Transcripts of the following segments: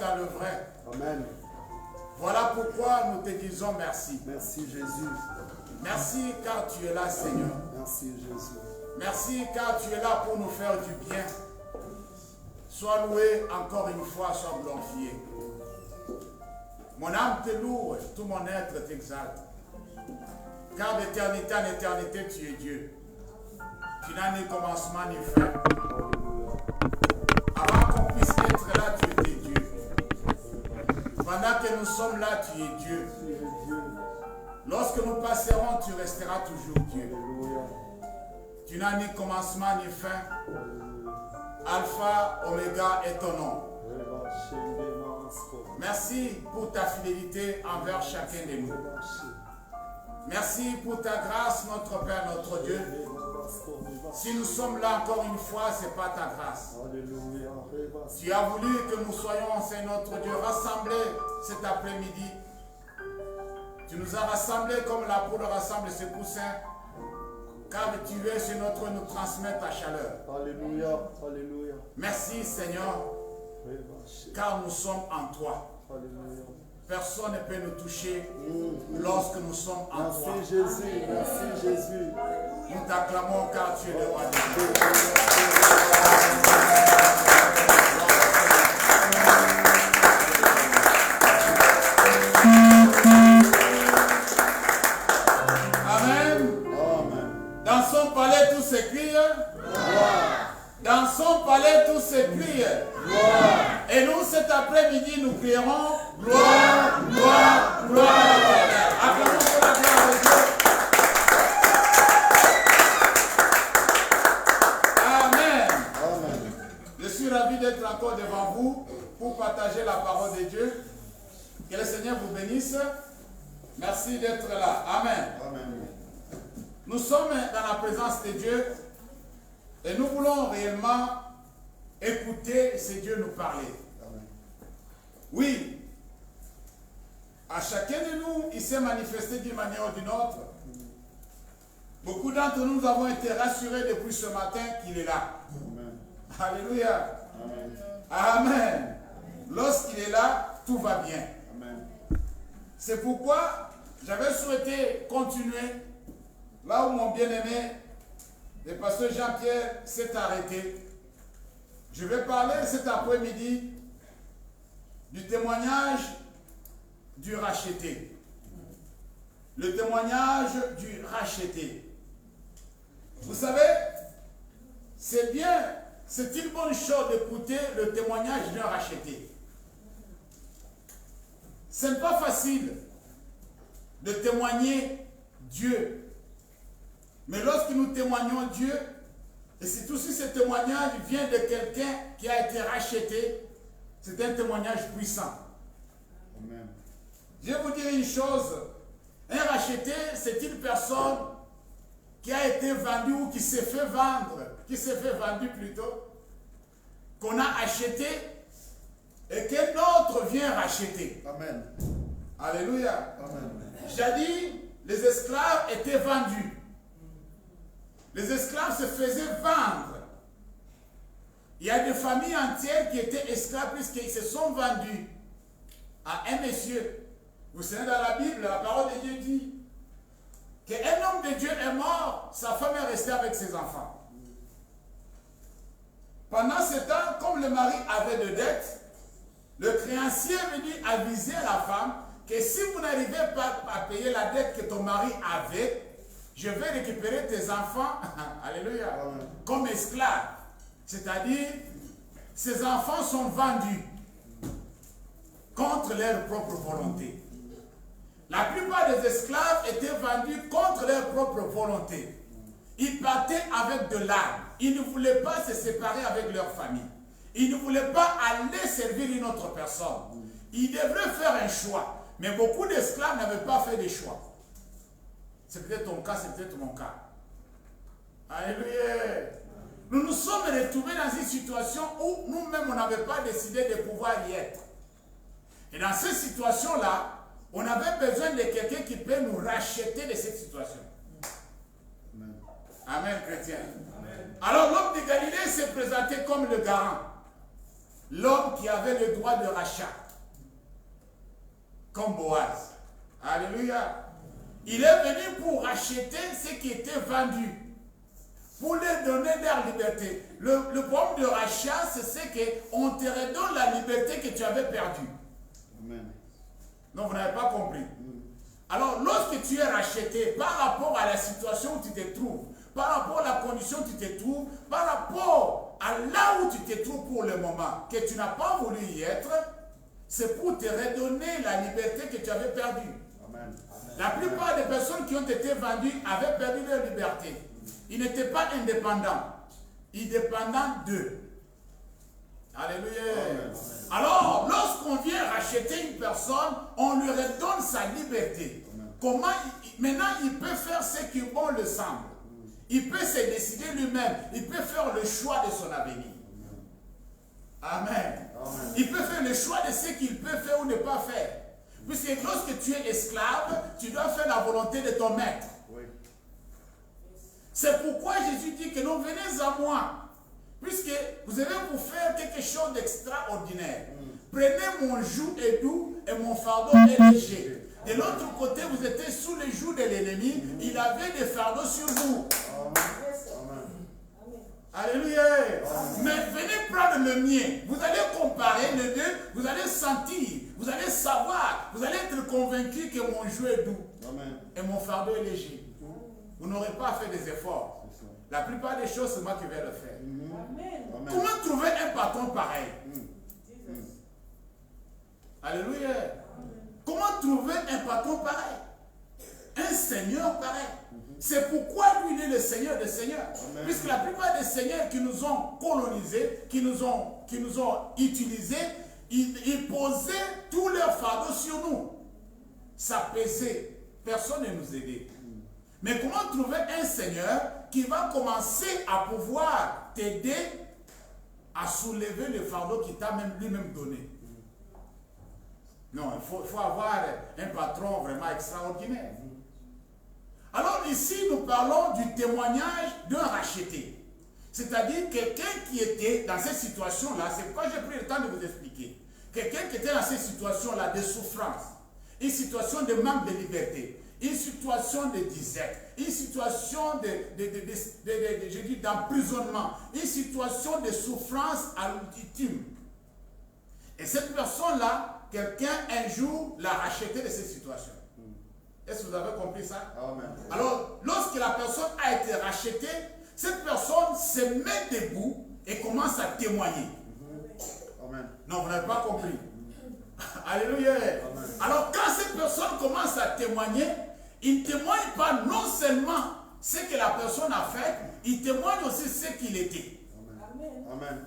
dans le vrai. Amen. Voilà pourquoi nous te disons merci. Merci Jésus. Merci car tu es là, Seigneur. Merci Jésus. Merci car tu es là pour nous faire du bien. Sois loué encore une fois, sois glorifié. Mon âme te loue, tout mon être t'exalte. Car d'éternité en éternité, tu es Dieu. Tu n'as ni commencement ni fin. Avant qu'on puisse être là, tu étais Dieu. Pendant que nous sommes là, tu es Dieu. Lorsque nous passerons, tu resteras toujours Dieu. Tu n'as ni commencement ni fin. Alpha, Oméga est ton nom. Merci pour ta fidélité envers chacun de nous. Merci pour ta grâce, notre Père, notre Dieu. Si nous sommes là encore une fois, ce n'est pas ta grâce. Tu as voulu que nous soyons, c'est notre Dieu, rassemblés cet après-midi. Tu nous as rassemblés comme la poule rassemble ses poussins. Car tu veux, c'est notre nous transmettre ta chaleur. Alléluia, alléluia. Merci Seigneur, car nous sommes en toi. Alléluia. Personne ne peut nous toucher lorsque nous sommes en toi. Merci Jésus, merci Jésus. Nous t'acclamons car tu es le roi des dieux. Amen. Dans son palais tous s'écrient. Dans son palais tous s'écrient. Et nous cet après-midi nous crierons gloire, gloire, gloire. Acclamons pour la gloire de Dieu. Amen. Amen. Je suis ravi d'être encore devant vous pour partager la parole de Dieu. Que le Seigneur vous bénisse. Merci d'être là. Amen. Amen. Nous sommes dans la présence de Dieu et nous voulons réellement écouter ce Dieu nous parler. Amen. Oui, à chacun de nous, il s'est manifesté d'une manière ou d'une autre. Beaucoup d'entre nous avons été rassurés depuis ce matin qu'il est là. Amen. Alléluia. Amen. Amen. Lorsqu'il est là, tout va bien. Amen. C'est pourquoi j'avais souhaité continuer là où mon bien-aimé, le pasteur Jean-Pierre, s'est arrêté. Je vais parler cet après-midi du témoignage du racheté. Le témoignage du racheté. Vous savez, c'est bien, c'est une bonne chose d'écouter le témoignage d'un racheté. Ce n'est pas facile de témoigner Dieu. Mais lorsque nous témoignons Dieu, et surtout si ce témoignage vient de quelqu'un qui a été racheté, c'est un témoignage puissant. Amen. Je vais vous dire une chose, un racheté, c'est une personne qui a été vendue ou qui s'est fait vendre, plutôt, qu'on a acheté et qu'un autre vient racheter. Amen. Alléluia. Amen. Jadis, les esclaves étaient vendus. Les esclaves se faisaient vendre. Il y a des familles entières qui étaient esclaves puisqu'ils se sont vendus à un monsieur. Vous savez, dans la Bible, la parole de Dieu dit qu'un homme de Dieu est mort, sa femme est restée avec ses enfants. Pendant ce temps, comme le mari avait de dettes, le créancier est venu aviser la femme que si vous n'arrivez pas à payer la dette que ton mari avait, je vais récupérer tes enfants, alléluia, comme esclaves. C'est-à-dire, ces enfants sont vendus contre leur propre volonté. La plupart des esclaves étaient vendus contre leur propre volonté. Ils partaient avec de l'âme. Ils ne voulaient pas se séparer avec leur famille. Ils ne voulaient pas aller servir une autre personne. Ils devraient faire un choix. Mais beaucoup d'esclaves n'avaient pas fait de choix. C'est peut-être ton cas, c'est peut-être mon cas. Alléluia. Nous nous sommes retrouvés dans une situation où nous-mêmes, on n'avait pas décidé de pouvoir y être. Et dans cette situation-là, on avait besoin de quelqu'un qui peut nous racheter de cette situation. Amen, Amen chrétien. Amen. Alors l'homme de Galilée s'est présenté comme le garant. l'homme qui avait le droit de rachat, comme Boaz. Alléluia. Il est venu pour racheter ce qui était vendu, pour les donner leur liberté. Le problème de rachat, c'est ce qu'on te redonne la liberté que tu avais perdue. Amen. Non, vous n'avez pas compris. Alors, lorsque tu es racheté par rapport à la situation où tu te trouves, par rapport à la condition où tu te trouves, par rapport à là où tu te trouves pour le moment, que tu n'as pas voulu y être, c'est pour te redonner la liberté que tu avais perdue. Amen. La plupart des personnes qui ont été vendues avaient perdu leur liberté. Ils n'étaient pas indépendants. Ils dépendaient d'eux. Alléluia. Amen. Alors, lorsqu'on vient racheter une personne, on lui redonne sa liberté. Amen. Comment maintenant, il peut faire ce qui bon le semble. Il peut se décider lui-même. Il peut faire le choix de son avenir. Amen. Amen. Il peut faire le choix de ce qu'il peut faire ou ne pas faire. Puisque lorsque tu es esclave, tu dois faire la volonté de ton maître. Oui. C'est pourquoi Jésus dit que non, venez à moi. Puisque vous allez vous faire quelque chose d'extraordinaire. Prenez mon joug est doux et mon fardeau est léger. De l'autre côté, vous étiez sous le joug de l'ennemi. Il avait des fardeaux sur vous. Amen. Alléluia. Mais venez prendre le mien. Vous allez comparer les deux. Vous allez sentir. Vous allez savoir. Vous allez être convaincu que mon joug est doux. Amen. Et mon fardeau est léger. Vous n'aurez pas fait des efforts. La plupart des choses, c'est moi qui vais le faire. Amen. Comment trouver un patron pareil? Alléluia. Comment trouver un patron pareil? Un seigneur pareil? C'est pourquoi lui, il est le Seigneur des Seigneurs. Amen. Puisque la plupart des seigneurs qui nous ont colonisés, qui nous ont utilisés, ils posaient tous leurs fardeaux sur nous. Ça pesait. Personne ne nous aidait. Mais comment trouver un Seigneur qui va commencer à pouvoir t'aider à soulever le fardeau qu'il t'a lui-même donné? Non, il faut avoir un patron vraiment extraordinaire. Alors ici, nous parlons du témoignage d'un racheté. C'est-à-dire quelqu'un qui était dans cette situation-là, c'est pourquoi j'ai pris le temps de vous expliquer. Quelqu'un qui était dans cette situation-là de souffrance, une situation de manque de liberté, une situation de disette, une situation d'emprisonnement, une situation de souffrance à l'ultime. Et cette personne-là, quelqu'un un jour l'a racheté de cette situation. Est-ce que vous avez compris ça? Amen. Alors, lorsque la personne a été rachetée, cette personne se met debout et commence à témoigner. Amen. Non, vous n'avez pas compris. Alléluia. Alors, quand cette personne commence à témoigner, il ne témoigne pas non seulement ce que la personne a fait, il témoigne aussi ce qu'il était. Amen. Amen.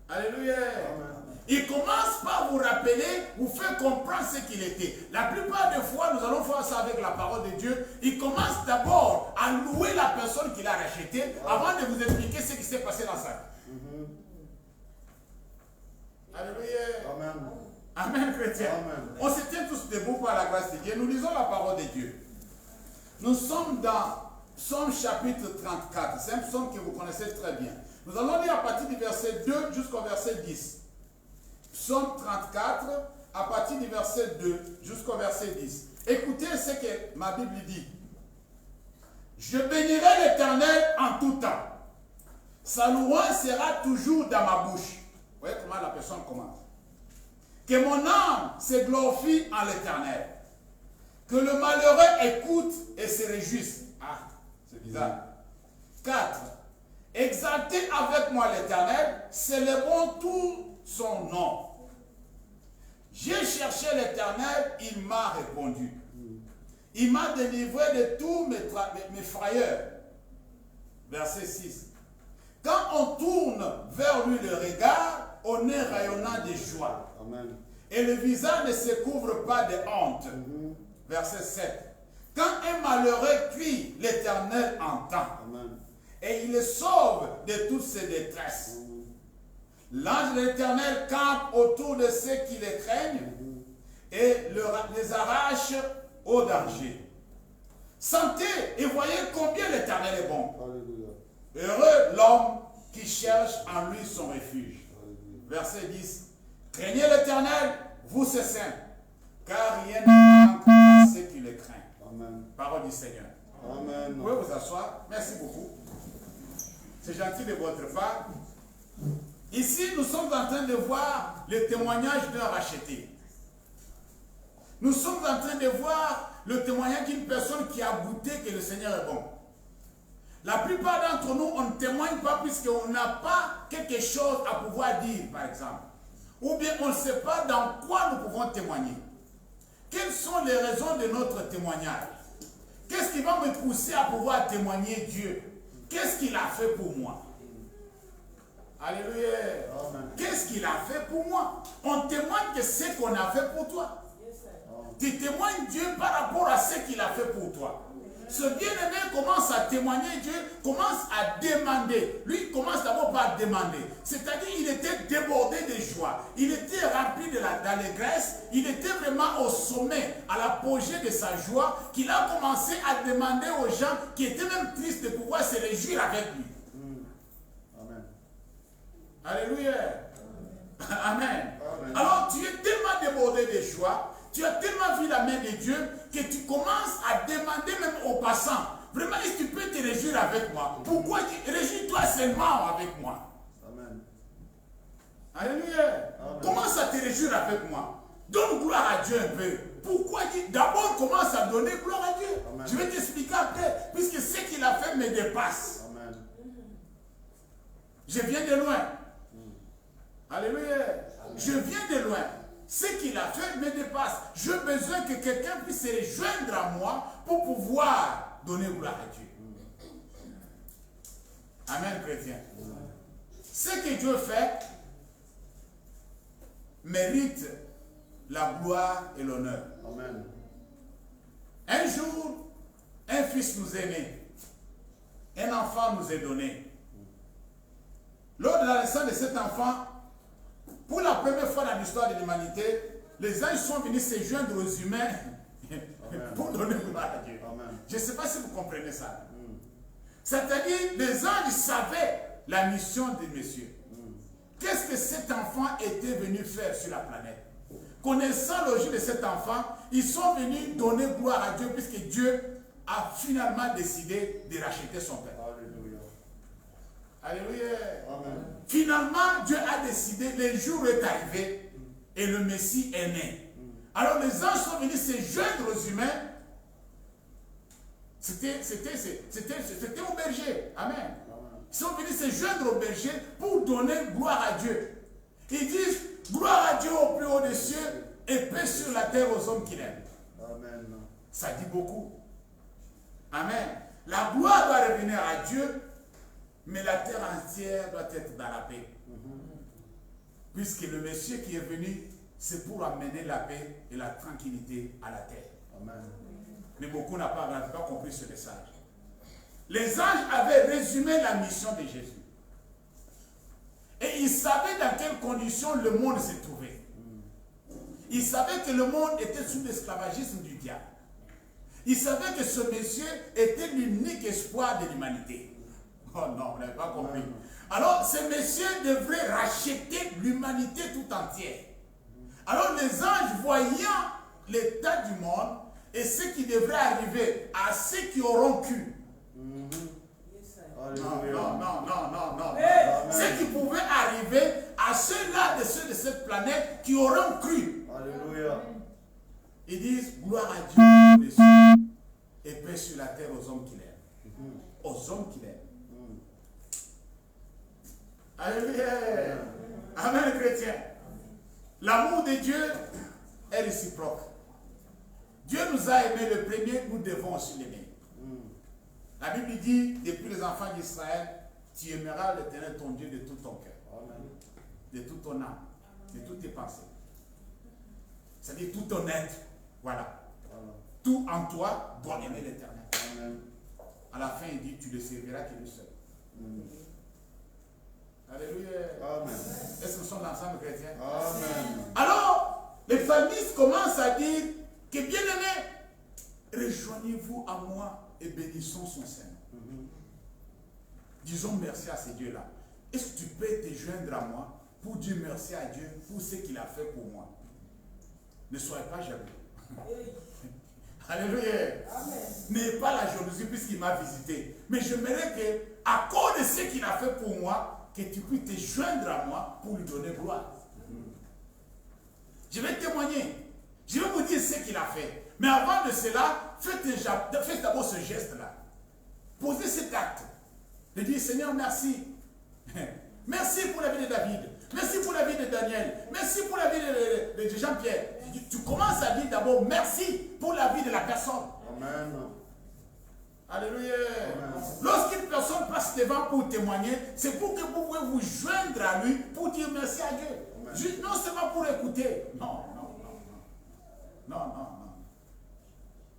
Alléluia. Amen. Il commence par vous rappeler, vous faire comprendre ce qu'il était. La plupart des fois, nous allons faire ça avec la parole de Dieu. Il commence d'abord à louer la personne qu'il a rachetée avant de vous expliquer ce qui s'est passé dans sa vie. Alléluia. Amen. Amen, chrétien. Amen. On se tient tous debout par la grâce de Dieu. Nous lisons la parole de Dieu. Nous sommes dans Psaume chapitre 34. C'est un psaume que vous connaissez très bien. Nous allons lire à partir du verset 2 jusqu'au verset 10. Psaume 34, à partir du verset 2 jusqu'au verset 10. Écoutez ce que ma Bible dit. Je bénirai l'Éternel en tout temps. Sa louange sera toujours dans ma bouche. Vous voyez comment la personne commence. Que mon âme se glorifie en l'Éternel. Que le malheureux écoute et se réjouisse. Ah, c'est bizarre. 4. Exaltez avec moi l'Éternel, célébrons tout son nom. J'ai cherché l'Éternel, il m'a répondu. Il m'a délivré de tous mes frayeurs. Verset 6. Quand on tourne vers lui le regard, on est rayonnant de joie. Amen. Et le visage ne se couvre pas de honte. Verset 7. Quand un malheureux crie, l'Éternel entend. Amen. Et il le sauve de toutes ses détresses. L'ange de l'Éternel campe autour de ceux qui les craignent et les arrache au danger. Sentez et voyez combien l'Éternel est bon. Alléluia. Heureux l'homme qui cherche en lui son refuge. verset 10. Craignez l'Éternel, vous ses saints, car rien ne manque à ceux qui le craignent. Amen. Parole du Seigneur. Amen. Vous pouvez vous asseoir. Merci beaucoup. C'est gentil de votre part. Ici, nous sommes en train de voir le témoignage d'un racheté. Nous sommes en train de voir le témoignage d'une personne qui a goûté que le Seigneur est bon. La plupart d'entre nous, on ne témoigne pas puisqu'on n'a pas quelque chose à pouvoir dire, par exemple. Ou bien on ne sait pas dans quoi nous pouvons témoigner. Quelles sont les raisons de notre témoignage? Qu'est-ce qui va me pousser à pouvoir témoigner Dieu? Qu'est-ce qu'il a fait pour moi? Alléluia. Qu'est-ce qu'il a fait pour moi? On témoigne que ce qu'on a fait pour toi. Tu témoignes Dieu par rapport à ce qu'il a fait pour toi. Ce bien-aimé commence à témoigner Dieu, commence à demander. Lui commence d'abord par demander. C'est-à-dire il était débordé de joie. Il était rempli d'allégresse. Il était vraiment au sommet, à l'apogée de sa joie, qu'il a commencé à demander aux gens qui étaient même tristes de pouvoir se réjouir avec lui. Amen. Alléluia. Amen. Amen. Alors tu es tellement débordé de joie. Tu as tellement vu la main de Dieu que tu commences à demander même aux passants, vraiment, est-ce que tu peux te réjouir avec moi? Pourquoi réjouis-toi seulement avec moi? Amen. Alléluia. Amen. Commence à te réjouir avec moi. Donne gloire à Dieu un peu. Pourquoi? D'abord, commence à donner gloire à Dieu. Amen. Je vais t'expliquer après, puisque ce qu'il a fait me dépasse. Amen. Je viens de loin. Alléluia. Je viens de loin. Ce qu'il a fait me dépasse. J'ai besoin que quelqu'un puisse se rejoindre à moi pour pouvoir donner gloire à Dieu. Amen, chrétien. Ce que Dieu fait mérite la gloire et l'honneur. Amen. Un jour, un fils nous est né. Un enfant nous est donné. Lors de la naissance de cet enfant, pour la première fois dans l'histoire de l'humanité, les anges sont venus se joindre aux humains pour donner gloire à Dieu. Amen. Je ne sais pas si vous comprenez ça. C'est-à-dire, les anges savaient la mission de Monsieur. Qu'est-ce que cet enfant était venu faire sur la planète? Connaissant le jeu de cet enfant, ils sont venus donner gloire à Dieu puisque Dieu a finalement décidé de racheter son père. Alléluia. Alléluia. Amen. Finalement, Dieu a décidé, le jour est arrivé et le Messie est né. Alors les anges sont venus se joindre aux humains. C'était au berger. Amen. Ils sont venus se joindre au berger pour donner gloire à Dieu. Ils disent, gloire à Dieu au plus haut des cieux et paix sur la terre aux hommes qu'il aime. Amen. Ça dit beaucoup. Amen. La gloire doit revenir à Dieu, mais la terre entière doit être dans la paix. Puisque le Messie qui est venu, c'est pour amener la paix et la tranquillité à la terre. Amen. Mais beaucoup n'ont pas compris ce message. Les anges avaient résumé la mission de Jésus. Et ils savaient dans quelles conditions le monde se trouvait. Ils savaient que le monde était sous l'esclavagisme du diable. Ils savaient que ce monsieur était l'unique espoir de l'humanité. Oh non, vous n'avez pas compris. Alors, ce monsieur devrait racheter l'humanité tout entière. Alors, les anges, voyant l'état du monde et ce qui devrait arriver à ceux qui auront cru. Non. Ce qui pouvait arriver à ceux-là, de ceux de cette planète qui auront cru. Alléluia. Ils disent gloire à Dieu dessus et paix sur la terre aux hommes qu'il aime. Aux hommes qu'il aime. Alléluia. Amen, chrétien. L'amour de Dieu est réciproque. Dieu nous a aimés le premier, nous devons aussi l'aimer. La Bible dit, depuis les enfants d'Israël, tu aimeras l'Éternel ton Dieu de tout ton cœur, de toute ton âme, de toutes tes pensées. C'est-à-dire tout ton être. Voilà. Tout en toi doit aimer l'Éternel. À la fin, il dit, tu le serviras que lui seul. Alléluia. Amen. Est-ce que nous sommes ensemble, chrétiens? Amen. Alors, les psalmistes commencent à dire que bien-aimés, rejoignez-vous à moi et bénissons son Seigneur. Disons merci à ces dieux-là. Est-ce que tu peux te joindre à moi pour dire merci à Dieu pour ce qu'il a fait pour moi. Ne soyez pas jaloux. Alléluia. N'ayez pas la jalousie puisqu'il m'a visité. Mais j'aimerais que, à cause de ce qu'il a fait pour moi, que tu puisses te joindre à moi pour lui donner gloire. Je vais témoigner. Je vais vous dire ce qu'il a fait. Mais avant de cela, faites d'abord ce geste-là. Posez cet acte. De dire, Seigneur, merci. Merci pour la vie de David. Merci pour la vie de Daniel. Merci pour la vie de Jean-Pierre. Tu commences à dire d'abord merci pour la vie de la personne. Amen. Alléluia. Lorsqu'une personne passe devant pour témoigner, c'est pour que vous pouvez vous joindre à lui pour dire merci à Dieu. Juste, non seulement pour écouter. Non.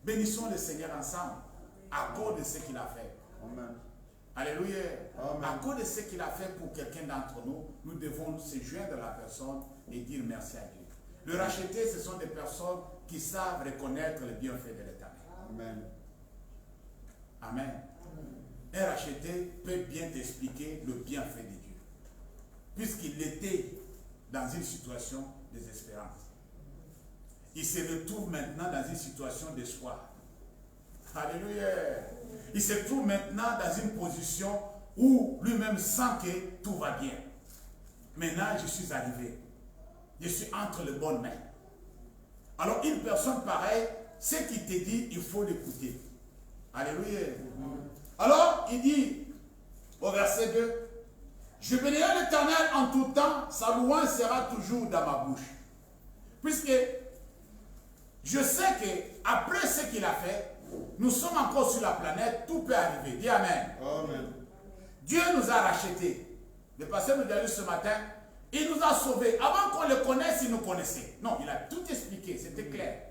Bénissons le Seigneur ensemble à cause de ce qu'il a fait. Amen. Alléluia. Amen. À cause de ce qu'il a fait pour quelqu'un d'entre nous, nous devons se joindre à la personne et dire merci à Dieu. Le racheté, ce sont des personnes qui savent reconnaître le bienfait de l'Éternel. Amen. Amen. Un racheté peut bien t'expliquer le bienfait de Dieu. Puisqu'il était dans une situation désespérante. Il se retrouve maintenant dans une situation d'espoir. Alléluia. Il se trouve maintenant dans une position où lui-même sent que tout va bien. Maintenant, je suis arrivé. Je suis entre les bonnes mains. Alors, une personne pareille, ce qu'il te dit, il faut l'écouter. Alléluia. Alors, il dit au verset 2, je bénirai l'Éternel en tout temps, sa louange sera toujours dans ma bouche. Puisque je sais qu'après ce qu'il a fait, nous sommes encore sur la planète, tout peut arriver. Dis Amen. Amen. Dieu nous a rachetés. Le pasteur nous a dit ce matin, il nous a sauvés. Avant qu'on le connaisse, il nous connaissait. Non, il a tout expliqué, c'était clair.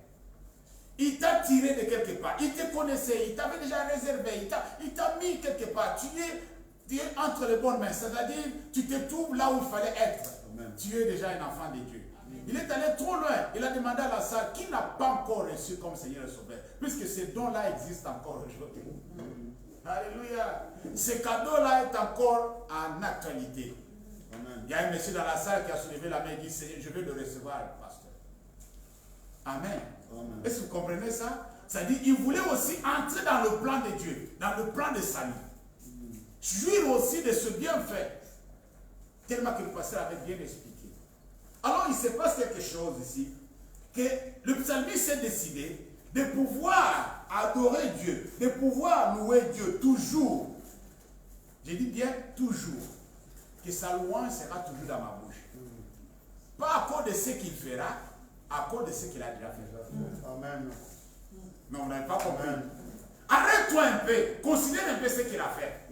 Il t'a tiré de quelque part, il te connaissait, il t'avait déjà réservé, il t'a mis quelque part. Tu es entre les bonnes mains, c'est-à-dire tu te trouves là où il fallait être. Amen. Tu es déjà un enfant de Dieu. Il est allé trop loin. Il a demandé à la salle qui n'a pas encore reçu comme Seigneur et Sauveur. Puisque ce don-là existe encore aujourd'hui. Alléluia. Ce cadeau-là est encore en actualité. Amen. Il y a un monsieur dans la salle qui a soulevé la main et dit Seigneur, je veux le recevoir, pasteur. Amen. Amen. Est-ce que vous comprenez ça? C'est-à-dire qu'il voulait aussi entrer dans le plan de Dieu, dans le plan de salut. Jouir aussi de ce bienfait. Tellement que le pasteur avait bien expliqué. Alors il se passe quelque chose ici, que le psalmiste s'est décidé de pouvoir adorer Dieu, de pouvoir louer Dieu toujours. Je dis bien toujours, que sa louange sera toujours dans ma bouche. Pas à cause de ce qu'il fera, à cause de ce qu'il a déjà fait. Amen. Non, vous n'avez pas compris. Amen. Arrête-toi un peu, considère un peu ce qu'il a fait.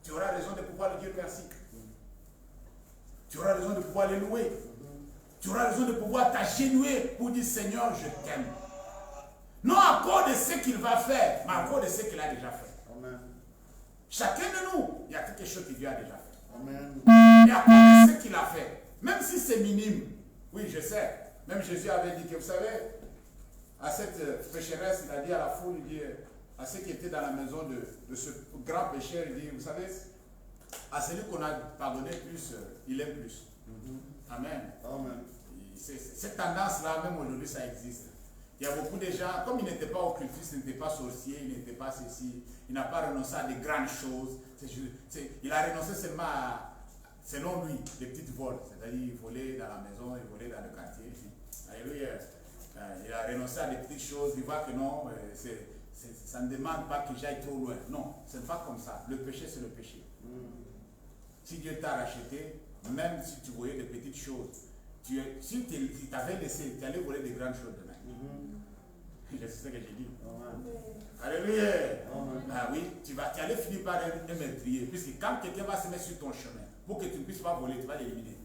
Tu auras raison de pouvoir le dire merci. Tu auras raison de pouvoir le louer. Tu auras raison de pouvoir t'agenouiller pour dire Seigneur, je t'aime. Non à cause de ce qu'il va faire, mais à cause de ce qu'il a déjà fait. Amen. Chacun de nous, il y a quelque chose que Dieu a déjà fait. Amen. Et à cause de ce qu'il a fait, même si c'est minime, oui, je sais. Même Jésus avait dit que, vous savez, à cette pécheresse, il a dit à la foule, il dit, à ceux qui étaient dans la maison de ce grand pécheur, il dit, vous savez, à celui qu'on a pardonné plus, il aime plus. Amen. Amen. Cette tendance-là, même aujourd'hui, ça existe. Il y a beaucoup de gens, comme il n'était pas occultiste, il n'était pas sorcier, il n'était pas ceci, il n'a pas renoncé à des grandes choses. Il a renoncé seulement à, selon lui, des petites vols. C'est-à-dire, il volait dans la maison, il volait dans le quartier. Alléluia. Il a renoncé à des petites choses, il voit que non, ça ne demande pas que j'aille trop loin. Non, ce n'est pas comme ça. Le péché, c'est le péché. Si Dieu t'a racheté, même si tu voyais des petites choses, si tu t'avais laissé, tu allais voler des grandes choses demain. C'est ce que j'ai dit. Alléluia. Ah oui, tu allais finir par un meurtrier. Puisque quand quelqu'un va se mettre sur ton chemin, pour que tu ne puisses pas voler, tu vas l'éliminer.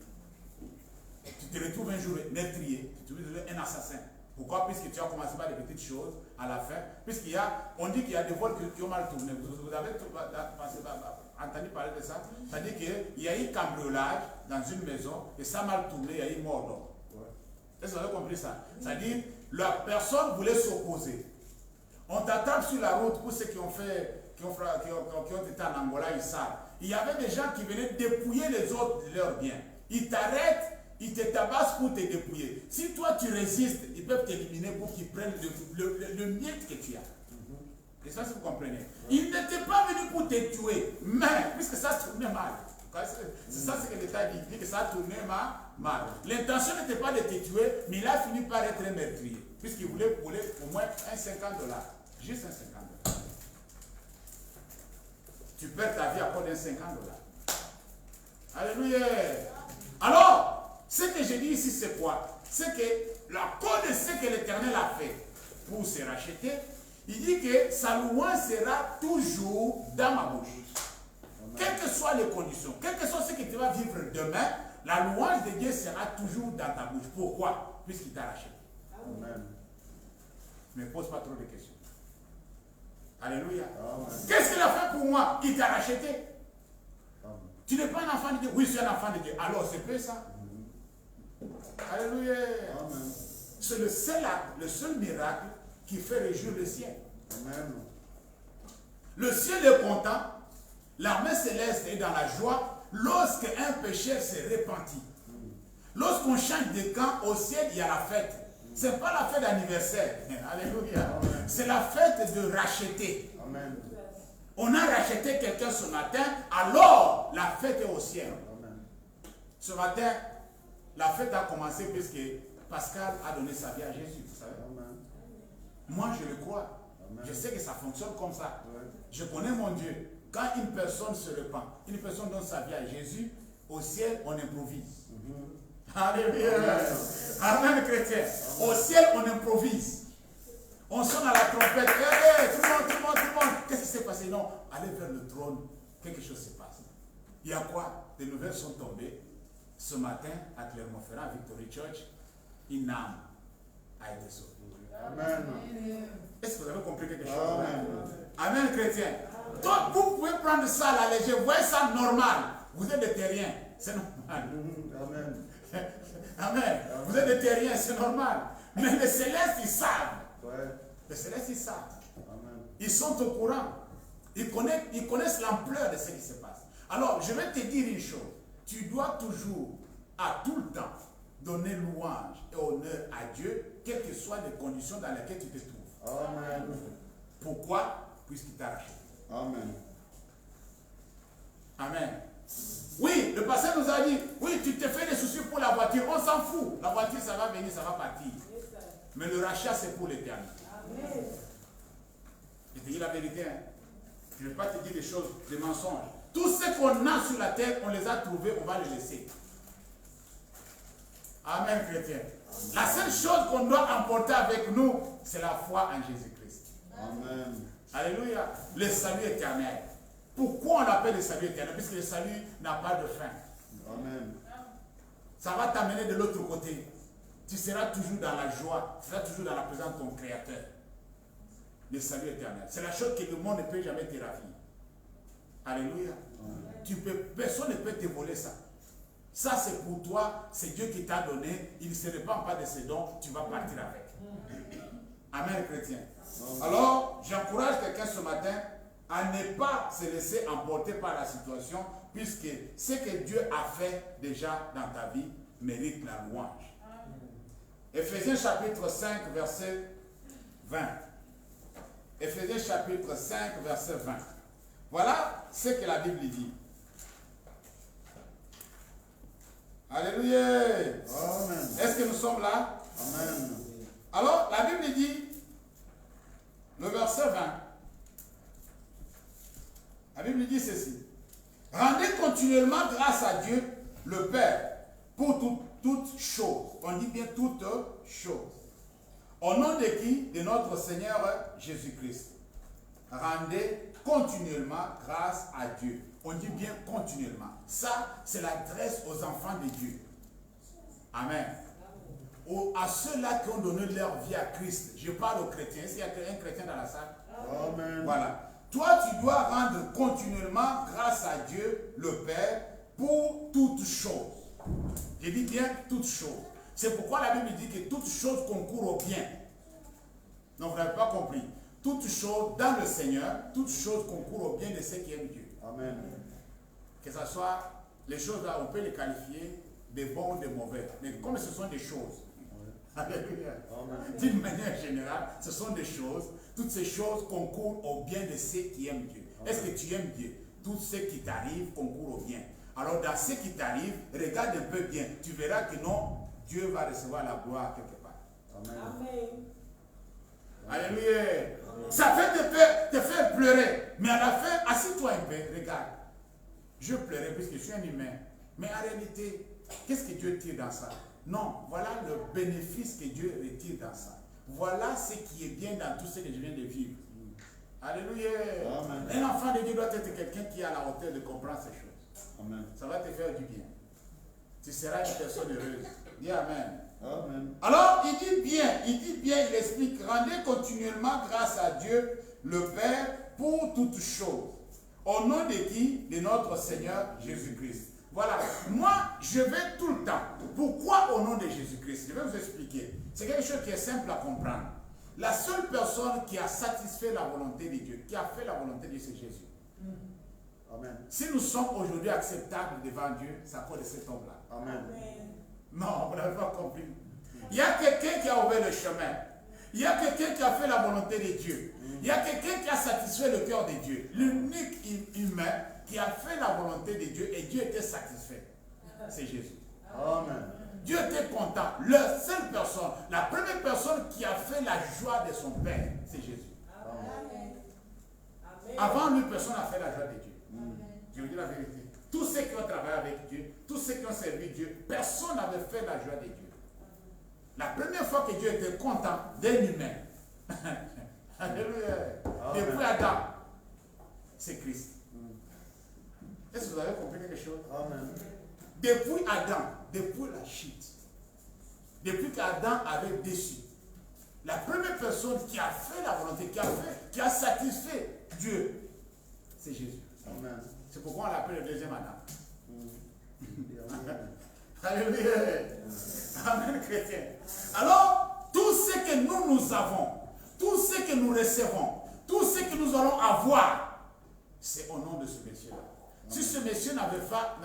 Tu te retrouves un jour meurtrier, tu te retrouves un assassin. Pourquoi? Puisque tu as commencé par des petites choses à la fin. On dit qu'il y a des vols qui ont mal tourné. Vous avez entendu parler de ça? C'est-à-dire qu'il y a eu cambriolage dans une maison et ça a mal tourné, il y a eu mort d'homme. Est-ce que vous avez compris ça? C'est-à-dire la personne voulait s'opposer. On t'attend sur la route pour ceux qui ont été en Angola, ils savent. Il y avait des gens qui venaient dépouiller les autres de leurs biens. Ils t'arrêtent, ils te tabassent pour te dépouiller. Si toi tu résistes, ils peuvent t'éliminer pour qu'ils prennent le miettes que tu as. Et ça, si vous comprenez. Ils n'étaient pas venus pour te tuer, mais puisque ça tournait mal. C'est ça ce que l'État dit. Il dit que ça tournait mal. L'intention n'était pas de te tuer, mais il a fini par être un meurtrier. Puisqu'il voulait voler au moins un $50. Juste un $50. Tu perds ta vie à cause d'un $50. Alléluia. Alors, ce que je dis ici, c'est quoi? C'est que la cause de ce que l'Éternel a fait pour se racheter, il dit que sa louange sera toujours dans ma bouche. Quelles que soient les conditions, quelles que soient ce que tu vas vivre demain, la louange de Dieu sera toujours dans ta bouche. Pourquoi? Puisqu'il t'a racheté. Amen. Ne me pose pas trop de questions. Alléluia. Qu'est-ce qu'il a fait pour moi? Il t'a racheté. Amen. Tu n'es pas un enfant de Dieu. Oui, je suis un enfant de Dieu. Alors, c'est peu ça. Alléluia. Amen. C'est le seul miracle qui fait réjouir le ciel. Amen. Le ciel est content. L'armée céleste est dans la joie lorsqu'un pécheur se repentit. Lorsqu'on change de camp, au ciel, il y a la fête. Ce n'est pas la fête d'anniversaire. Alléluia. C'est la fête de racheter. Amen. On a racheté quelqu'un ce matin, alors la fête est au ciel. Amen. Ce matin, la fête a commencé puisque Pascal a donné sa vie à Jésus. Vous savez? Amen. Moi, je le crois. Amen. Je sais que ça fonctionne comme ça. Amen. Je connais mon Dieu. Quand une personne se repent, une personne donne sa vie à Jésus, au ciel, on improvise. Alléluia. Amen, chrétien. Au ciel, on improvise. On sonne à la trompette. Hey, tout le monde. Qu'est-ce qui s'est passé? Non, allez vers le trône. Quelque chose se passe. Il y a quoi? Des nouvelles sont tombées. Ce matin, à Clermont-Ferrand, Victory Church, une âme a été sauvée. Amen. Est-ce que vous avez compris quelque chose? Amen, chrétien. Donc, vous pouvez prendre ça à la légère. Vous voyez ça normal. Vous êtes des terriens. C'est normal. Amen. Amen. Vous êtes des terriens, c'est normal. Mais les célestes, ils savent. Les célestes, ils savent. Amen. Ils sont au courant. Ils connaissent l'ampleur de ce qui se passe. Alors, je vais te dire une chose. Tu dois toujours, à tout le temps, donner louange et honneur à Dieu, quelles que soient les conditions dans lesquelles tu te trouves. Amen. Pourquoi? Puisqu'il t'a racheté. Amen. Amen. Oui, le pasteur nous a dit, oui, tu te fais des soucis pour la voiture, on s'en fout. La voiture, ça va venir, ça va partir. Mais le rachat, c'est pour l'éternité. Je te dis la vérité. Hein. Je ne vais pas te dire des choses, des mensonges. Tout ce qu'on a sur la terre, on les a trouvés, on va les laisser. Amen, chrétien. La seule chose qu'on doit emporter avec nous, c'est la foi en Jésus-Christ. Amen. Alléluia. Le salut éternel. Pourquoi on l'appelle le salut éternel? Puisque le salut n'a pas de fin. Amen. Ça va t'amener de l'autre côté. Tu seras toujours dans la joie. Tu seras toujours dans la présence de ton Créateur. Le salut éternel. C'est la chose que le monde ne peut jamais te ravir. Alléluia. Personne ne peut te voler ça. Ça, c'est pour toi. C'est Dieu qui t'a donné. Il ne se répand pas de ses dons. Tu vas partir avec. Amen, chrétien. Alors, j'encourage quelqu'un ce matin à ne pas se laisser emporter par la situation, puisque ce que Dieu a fait déjà dans ta vie mérite la louange. Éphésiens chapitre 5, verset 20. Éphésiens chapitre 5, verset 20. Voilà ce que la Bible dit. Alléluia. Amen. Est-ce que nous sommes là? Amen. Alors, la Bible dit, le verset 20, la Bible dit ceci. Rendez continuellement grâce à Dieu, le Père, pour toutes choses. On dit bien toutes choses. Au nom de qui? De notre Seigneur Jésus-Christ. Rendez continuellement grâce à Dieu. On dit bien continuellement. Ça, c'est l'adresse aux enfants de Dieu. Amen. À ceux-là qui ont donné leur vie à Christ. Je parle aux chrétiens. Est-ce qu'il y a un chrétien dans la salle? Amen. Voilà. Toi, tu dois rendre continuellement grâce à Dieu, le Père, pour toutes choses. Je dis bien toutes choses. C'est pourquoi la Bible dit que toutes choses concourent au bien. Donc, vous n'avez pas compris. Toutes choses dans le Seigneur, toutes choses concourent au bien de ceux qui aiment Dieu. Amen. Que ce soit les choses là, on peut les qualifier des bons ou des mauvais. Mais comme ce sont des choses, alléluia, Amen. d'une manière générale, ce sont des choses, toutes ces choses concourent au bien de ceux qui aiment Dieu. Est-ce que tu aimes Dieu? Tout ce qui t'arrive concourt au bien. Alors dans ce qui t'arrive, regarde un peu bien. Tu verras que non, Dieu va recevoir la gloire quelque part. Amen. Alléluia. Ça fait te faire pleurer. Mais à la fin, assis-toi un peu, regarde. Je pleurais puisque je suis un humain. Mais en réalité, qu'est-ce que Dieu tire dans ça? Non, voilà le bénéfice que Dieu retire dans ça. Voilà ce qui est bien dans tout ce que je viens de vivre. Alléluia. Amen. Un enfant de Dieu doit être quelqu'un qui est à la hauteur de comprendre ces choses. Amen. Ça va te faire du bien. Tu seras une personne heureuse. Dis Amen. Amen. Alors, il dit bien, il explique, rendez continuellement grâce à Dieu, le Père, pour toutes choses. Au nom de qui? De notre Seigneur Jésus-Christ. Voilà. Moi, je vais tout le temps. Pourquoi au nom de Jésus-Christ? Je vais vous expliquer. C'est quelque chose qui est simple à comprendre. La seule personne qui a satisfait la volonté de Dieu, qui a fait la volonté de Dieu, c'est Jésus. Amen. Si nous sommes aujourd'hui acceptables devant Dieu, c'est à cause de cet homme-là. Amen. Non, vous n'avez pas compris. Il y a quelqu'un qui a ouvert le chemin. Il y a quelqu'un qui a fait la volonté de Dieu. Il y a quelqu'un qui a satisfait le cœur de Dieu. L'unique humain qui a fait la volonté de Dieu et Dieu était satisfait. C'est Jésus. Amen. Dieu était content. La seule personne, la première personne qui a fait la joie de son Père, c'est Jésus. Amen. Avant lui, personne n'a fait la joie de Dieu. Je vous dis la vérité. Tous ceux qui ont travaillé avec Dieu, tous ceux qui ont servi Dieu, personne n'avait fait la joie de Dieu. La première fois que Dieu était content d'un humain, alléluia, depuis Adam, c'est Christ. Est-ce que vous avez compris quelque chose? Amen. Depuis Adam, depuis la chute, depuis qu'Adam avait déçu, la première personne qui a fait la volonté, qui a satisfait Dieu, c'est Jésus. Amen. C'est pourquoi on l'appelle le deuxième Adam. Amen. Alléluia. Amen, chrétien. Alors, tout ce que nous avons, tout ce que nous recevons, tout ce que nous allons avoir, c'est au nom de ce monsieur-là. Si ce monsieur n'avait pas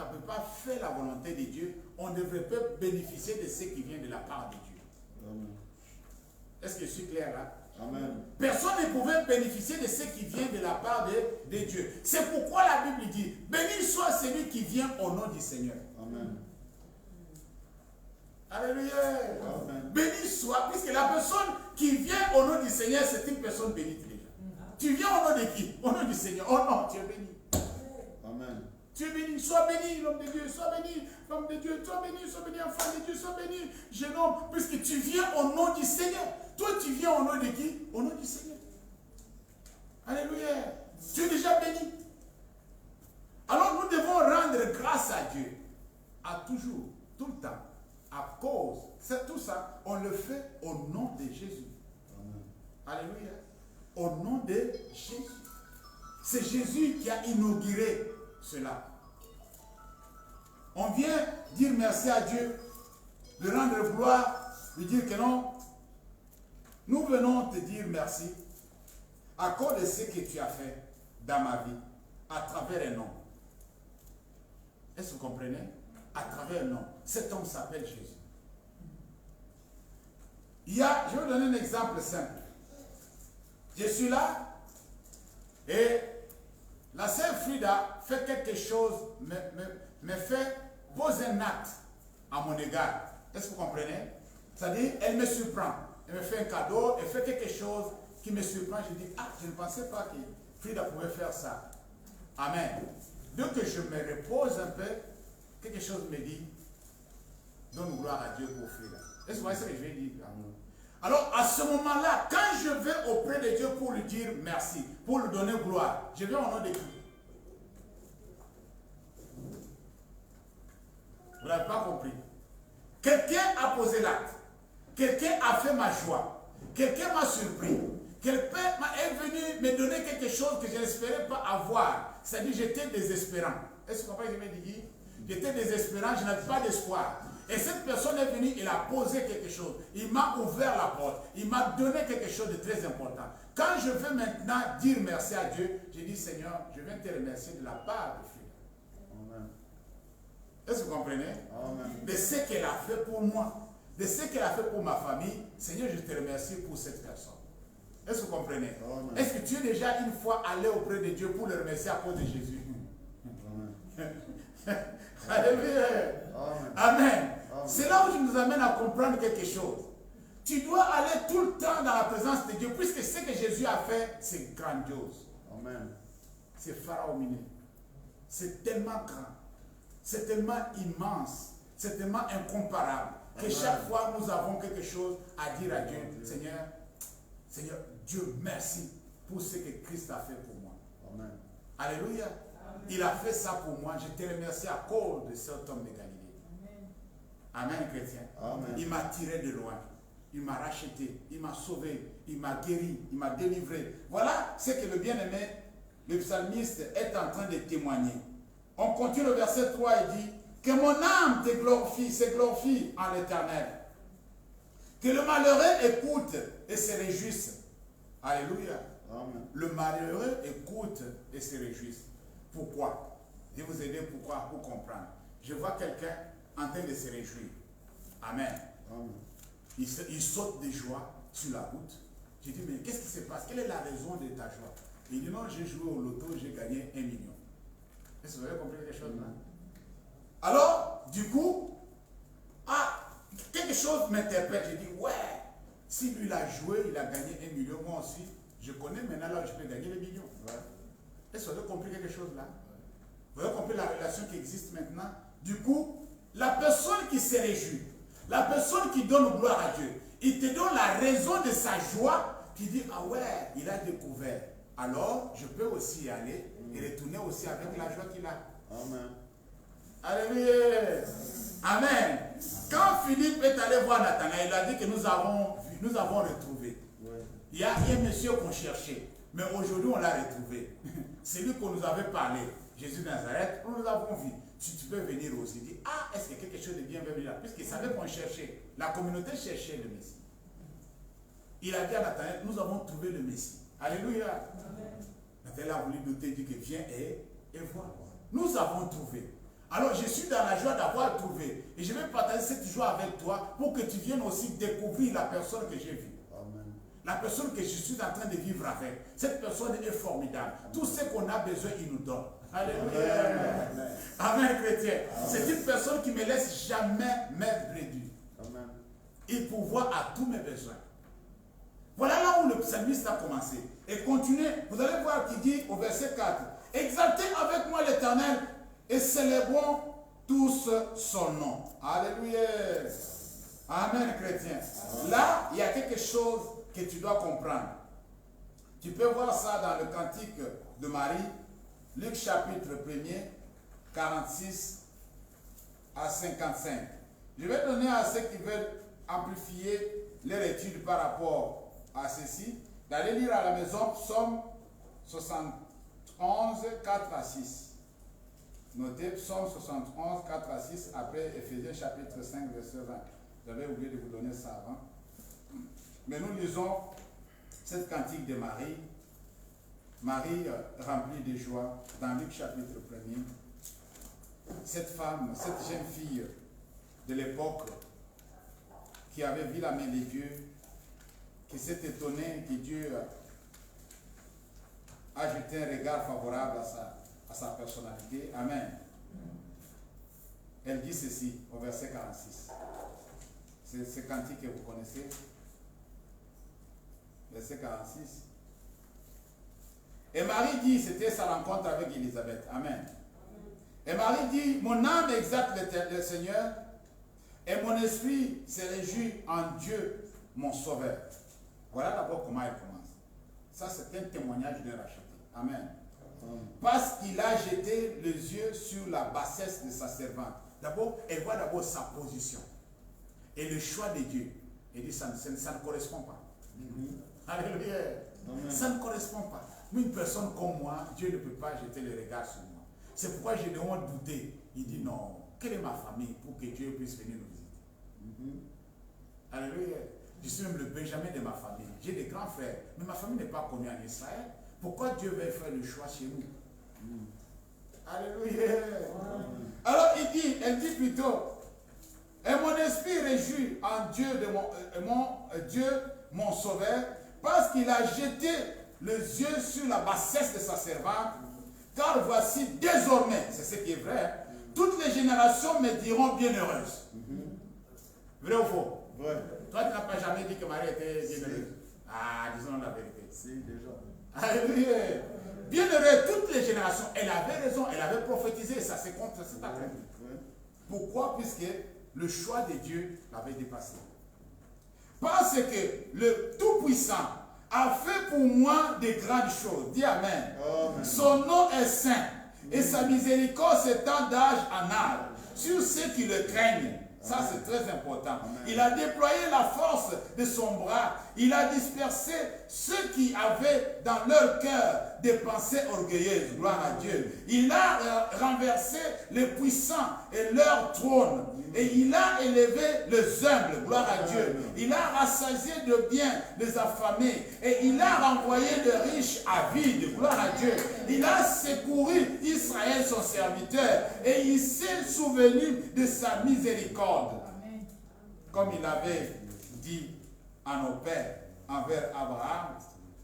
fait la volonté de Dieu, on ne devrait pas bénéficier de ce qui vient de la part de Dieu. Amen. Est-ce que je suis clair là? Amen. Personne ne pouvait bénéficier de ce qui vient de la part de Dieu. C'est pourquoi la Bible dit, béni soit celui qui vient au nom du Seigneur. Amen. Alléluia. Amen. Béni soit, puisque la personne qui vient au nom du Seigneur, c'est une personne bénie déjà. Tu viens au nom de qui? Au nom du Seigneur. Oh non, tu es béni. Amen. Tu es béni. Sois béni, l'homme de Dieu. Sois béni, femme de Dieu. Sois béni, enfant de Dieu. Sois béni, jeune homme, puisque tu viens au nom du Seigneur. Toi, tu viens au nom de qui? Au nom du Seigneur. Alléluia. Tu es déjà béni. Alors nous devons rendre grâce à Dieu. À toujours, tout le temps. À cause. C'est tout ça. On le fait au nom de Jésus. Amen. Alléluia. Au nom de Jésus. C'est Jésus qui a inauguré cela. On vient dire merci à Dieu, lui rendre gloire, lui dire que non, nous venons te dire merci à cause de ce que tu as fait dans ma vie, à travers un nom. Est-ce que vous comprenez? À travers un nom. Cet homme s'appelle Jésus. Je vais vous donner un exemple simple. Je suis là et la sœur Frida fait quelque chose, pose un acte à mon égard. Est-ce que vous comprenez? C'est-à-dire, elle me surprend. Elle me fait un cadeau, elle fait quelque chose qui me surprend. Je dis, ah, je ne pensais pas que Frida pouvait faire ça. Amen. Dès que je me repose un peu, quelque chose me dit, donne gloire à Dieu pour Frida. Est-ce que vous voyez ce que je vais dire? Alors, à ce moment-là, quand je vais auprès de Dieu pour lui dire merci, pour lui donner gloire, je vais au nom de qui? Vous n'avez pas compris. Quelqu'un a posé l'acte. Quelqu'un a fait ma joie. Quelqu'un m'a surpris. Quelqu'un est venu me donner quelque chose que je n'espérais pas avoir. C'est-à-dire, j'étais désespérant. Est-ce que vous comprenez ce que je veux dire? J'étais désespérant, je n'avais pas d'espoir. Et cette personne est venue, il a posé quelque chose. Il m'a ouvert la porte. Il m'a donné quelque chose de très important. Quand je veux maintenant dire merci à Dieu, je dis, Seigneur, je viens te remercier de la part de Dieu. Amen. Est-ce que vous comprenez? Amen. De ce qu'elle a fait pour moi, de ce qu'elle a fait pour ma famille, Seigneur, je te remercie pour cette personne. Est-ce que vous comprenez? Amen. Est-ce que tu es déjà une fois allé auprès de Dieu pour le remercier à cause de Jésus? Amen. Alléluia. Amen. Amen. C'est là où je nous amène à comprendre quelque chose. Tu dois aller tout le temps dans la présence de Dieu, puisque ce que Jésus a fait, c'est grandiose. Amen. C'est pharaonique. C'est tellement grand. C'est tellement immense. C'est tellement incomparable. Que chaque fois, nous avons quelque chose à dire à Dieu. Seigneur, Seigneur, Dieu, merci pour ce que Christ a fait pour moi. Amen. Alléluia. Il a fait ça pour moi. Je te remercie à cause de cet homme de Galilée. Amen, chrétien. Amen. Il m'a tiré de loin. Il m'a racheté. Il m'a sauvé. Il m'a guéri. Il m'a délivré. Voilà ce que le bien-aimé, le psalmiste, est en train de témoigner. On continue le verset 3 et dit que mon âme te glorifie, se glorifie en l'Éternel. Que le malheureux écoute et se réjouisse. Alléluia. Amen. Le malheureux écoute et se réjouisse. Pourquoi? Je vais vous aider pourquoi, pour comprendre. Je vois quelqu'un en train de se réjouir. Amen. Amen. Il saute de joie sur la route. Je dis, mais qu'est-ce qui se passe? Quelle est la raison de ta joie? Il dit, non, j'ai joué au loto, j'ai gagné 1 million. Est-ce que vous avez compris quelque chose là? Alors, du coup, quelque chose m'interpelle. Je dis, ouais, si lui il a joué, il a gagné 1 million, moi aussi, je connais maintenant là où je peux gagner les millions. Ouais. Est-ce que vous avez compris quelque chose là? Vous avez compris la relation qui existe maintenant? Du coup, la personne qui se réjouit, la personne qui donne gloire à Dieu, il te donne la raison de sa joie, qui dit, ah ouais, il a découvert. Alors, je peux aussi y aller et retourner aussi avec la joie qu'il a. Amen. Alléluia. Amen. Quand Philippe est allé voir Nathanaël, il a dit que nous avons retrouvé. Ouais. Il y a un monsieur qu'on cherchait, mais aujourd'hui on l'a retrouvé. C'est lui qu'on nous avait parlé, Jésus de Nazareth, nous l'avons vu. Si tu peux venir aussi, il dit, ah, est-ce que quelque chose de bien va venir là? Puisqu'il savait qu'on cherchait, la communauté cherchait le Messie. Il a dit à Nathanaël, nous avons trouvé le Messie. Alléluia. Nathanaël a voulu douter, il dit que viens et vois. Nous avons trouvé. Alors je suis dans la joie d'avoir trouvé. Et je vais partager cette joie avec toi pour que tu viennes aussi découvrir la personne que j'ai vue. Amen. La personne que je suis en train de vivre avec. Cette personne est formidable. Tout ce qu'on a besoin, il nous donne. Alléluia. Amen, chrétien. C'est une personne qui ne me laisse jamais m'être réduit. Amen. Il pourvoit à tous mes besoins. Voilà là où le psalmiste a commencé. Et continuez. Vous allez voir qu'il dit au verset 4. Exaltez avec moi l'Éternel et célébrons tous son nom. Alléluia. Amen, chrétien. Là, il y a quelque chose que tu dois comprendre. Tu peux voir ça dans le cantique de Marie, Luc chapitre 1er, 46 à 55. Je vais donner à ceux qui veulent amplifier leur étude par rapport à ceci, d'aller lire à la maison Psaume 71, 4 à 6. Notez Psaume 71, 4 à 6, après Éphésiens chapitre 5, verset 20. J'avais oublié de vous donner ça avant. Mais nous lisons cette cantique de Marie. Marie remplie de joie dans Luc chapitre 1er. Cette femme, cette jeune fille de l'époque qui avait vu la main de Dieu, qui s'est étonnée que Dieu a jeté un regard favorable à sa personnalité. Amen. Elle dit ceci au verset 46. C'est ce cantique que vous connaissez. Verset 46. Et Marie dit, c'était sa rencontre avec Élisabeth. Amen. Et Marie dit, mon âme exalte le Seigneur et mon esprit se réjouit en Dieu, mon sauveur. Voilà d'abord comment elle commence. Ça, c'est un témoignage de racheté. Amen. Parce qu'il a jeté les yeux sur la bassesse de sa servante. D'abord, elle voit d'abord sa position. Et le choix de Dieu. Elle dit, ça ne correspond pas. Alléluia. Ça ne correspond pas. Mais une personne comme moi, Dieu ne peut pas jeter le regard sur moi. C'est pourquoi je dois douter. Il dit, non, quelle est ma famille pour que Dieu puisse venir nous visiter? Alléluia. Je suis même le Benjamin de ma famille. J'ai des grands frères, mais ma famille n'est pas connue en Israël. Pourquoi Dieu veut faire le choix chez nous? Alléluia. Alors elle dit plutôt, et mon esprit réjouit en Dieu Dieu, mon sauveur, parce qu'il a jeté les yeux sur la bassesse de sa servante, car voici désormais, c'est ce qui est vrai, toutes les générations me diront bienheureuse. Vrai ou faux? Vrai. Toi, tu n'as pas jamais dit que Marie était bienheureuse. Ah, disons la vérité. Si, déjà. Alléluia. Bienheureuse, toutes les générations. Elle avait raison, elle avait prophétisé, ça c'est contre cet après. Pourquoi? Puisque le choix de Dieu l'avait dépassé. Parce que le Tout-Puissant a fait pour moi de grandes choses. Dis Amen. Amen. Son nom est saint et sa miséricorde s'étend d'âge en âge sur ceux qui le craignent. Ça, c'est très important. Amen. Il a déployé la force de son bras. Il a dispersé ceux qui avaient dans leur cœur des pensées orgueilleuses. Gloire à Dieu. Il a renversé les puissants et leur trône. Et il a élevé les humbles. Gloire à Dieu. Il a rassasié de bien les affamés. Et il a renvoyé les riches avides. Gloire à Dieu. Il a secouru Israël, son serviteur. Et il s'est souvenu de sa miséricorde. Amen. Comme il avait dit à nos pères, envers Abraham